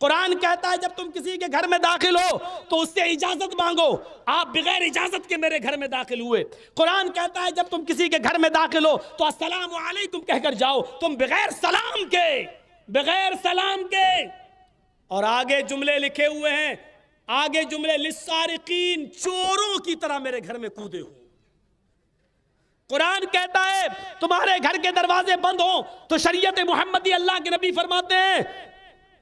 B: कुरान कहता है जब तुम किसी के घर में दाखिल हो तो उससे इजाजत मांगो, आप बगैर इजाजत के मेरे घर में दाखिल हुए। कुरान कहता है जब तुम किसी के घर में दाखिल हो तो अस्सलामु अलैकुम कहकर जाओ, तुम बगैर सलाम के। और आगे जुमले लिखे हुए हैं, आगे जुमले लिस्सारिकीन, चोरों की तरह मेरे घर में कूदे हो। कुरान कहता है तुम्हारे घर के दरवाजे बंद हो तो शरीयत मुहम्मदी, अल्लाह के नबी फरमाते हैं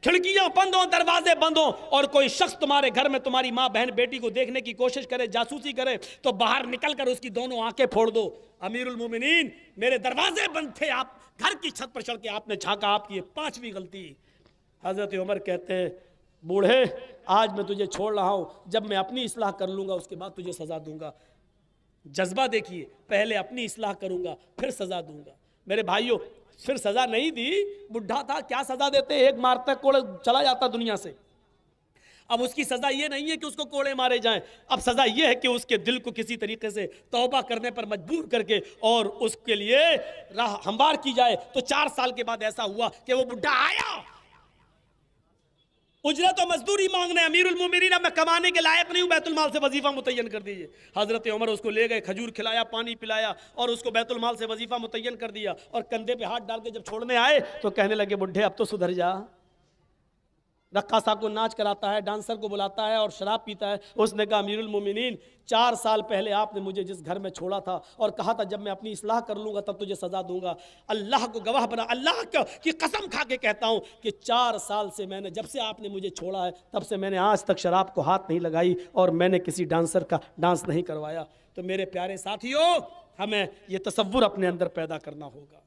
B: खिड़कियां बंद हो, दरवाजे बंद हो, और कोई शख्स तुम्हारे घर में तुम्हारी माँ बहन बेटी को देखने की कोशिश करे, जासूसी करे, तो बाहर निकल कर उसकी दोनों आंखें फोड़ दो। अमीरुल मोमिनीन मेरे दरवाजे बंद थे, आप घर की छत पर चढ़ के आपने झांका, आपकी ये 5वीं गलती। हजरत उमर कहते हैं बूढ़े आज मैं तुझे छोड़ रहा हूं, जब मैं अपनी इस्लाह कर लूंगा उसके बाद तुझे सजा दूंगा। जज्बा देखिए, पहले अपनी इस्लाह करूंगा फिर सजा दूंगा। मेरे भाइयों फिर सजा नहीं दी, बुढ़ा था, क्या सजा देते, एक मारता कोड़े चला जाता दुनिया से। अब उसकी सजा ये नहीं है कि उसको कोड़े मारे जाएं, अब सजा ये है कि उसके दिल को किसी तरीके से तौबा करने पर मजबूर करके और उसके लिए राह हमवार की जाए। तो 4 साल के बाद ऐसा हुआ कि वो बुढ़ा आया, उजरत और मजदूरी मांगने, अमीरुल मोमिनीन अब मैं कमाने के लायक नहीं हूं, बैतुल माल से वजीफा मुतय्यन कर दीजिए। हजरत उमर उसको ले गए, खजूर खिलाया, पानी पिलाया और उसको बैतुल माल से वजीफा मुतय्यन कर दिया। और कंधे पे हाथ डाल के जब छोड़ने आए तो कहने लगे बुढ़े अब तो सुधर जा। रक्कासा को नाच कराता है, डांसर को बुलाता है और शराब पीता है। उसने कहा अमीरुल मोमिनीन 4 साल पहले आपने मुझे जिस घर में छोड़ा था और कहा था जब मैं अपनी इस्लाह कर लूँगा तब तुझे सज़ा दूंगा, अल्लाह को गवाह बना, अल्लाह की कसम खा के कहता हूँ कि 4 साल से मैंने, जब से आपने मुझे छोड़ा है तब से मैंने आज तक शराब को हाथ नहीं लगाई और मैंने किसी डांसर का डांस नहीं करवाया। तो मेरे प्यारे साथियों हमें ये तसव्वुर अपने अंदर पैदा करना होगा,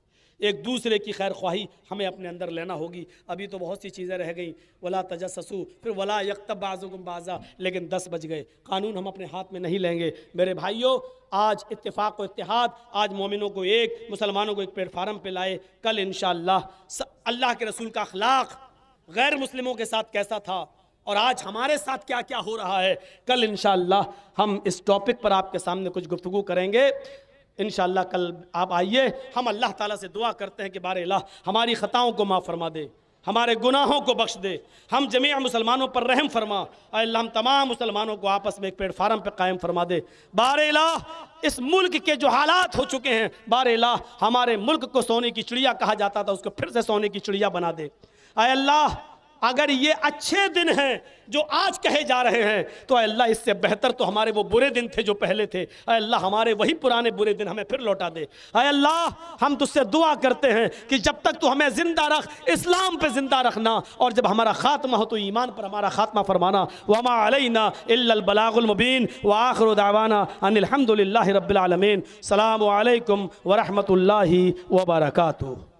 B: एक दूसरे की खैर ख्वाही हमें अपने अंदर लेना होगी। अभी तो बहुत सी चीज़ें रह गई, वला तजस्ससू, फिर वला यक्तब बाज़ुकुम बाज़ा, लेकिन 10 बज गए, कानून हम अपने हाथ में नहीं लेंगे। मेरे भाइयों आज इत्तेफाक व इत्तेहाद, आज मोमिनों को एक, मुसलमानों को एक प्लेटफार्म पे लाए। कल इंशाअल्लाह अल्लाह के रसूल का अखलाक गैर मुस्लिमों के साथ कैसा था और आज हमारे साथ क्या क्या हो रहा है, कल इंशाअल्लाह हम इस टॉपिक पर आपके सामने कुछ गुफ्तगू करेंगे। इंशाअल्लाह कल आप आइए, हम अल्लाह ताला से दुआ करते हैं कि बारे अल्लाह हमारी ख़ताओं को माफ़ फरमा दे, हमारे गुनाहों को बख्श दे, हम जमीअ मुसलमानों पर रहम फरमा। अल्लाह हम तमाम मुसलमानों को आपस में एक प्लेटफार्म पर कायम फरमा दे। बारे अल्लाह इस मुल्क के जो हालात हो चुके हैं, बारे अल्लाह हमारे मुल्क को सोने की चिड़िया कहा जाता था उसको फिर से सोने की चिड़िया बना दे। अल्लाह अगर ये अच्छे दिन हैं जो आज कहे जा रहे हैं तो अल्लाह इससे बेहतर तो हमारे वो बुरे दिन थे जो पहले थे। अल्लाह हमारे वही पुराने बुरे दिन हमें फिर लौटा दे। अल्लाह हम तुझसे दुआ करते हैं कि जब तक तू हमें ज़िंदा रख, इस्लाम पे ज़िंदा रखना, और जब हमारा ख़ात्मा हो तो ईमान पर हमारा ख़ात्मा फरमाना। वमा अलैना इल्लल बलागुल मुबीन व आखिरु दावाना अनिल हम्दुलिल्लाहि रब्बिल आलमीन। सलामु अलैकुम व रहमतुल्लाहि व बरकातुहू।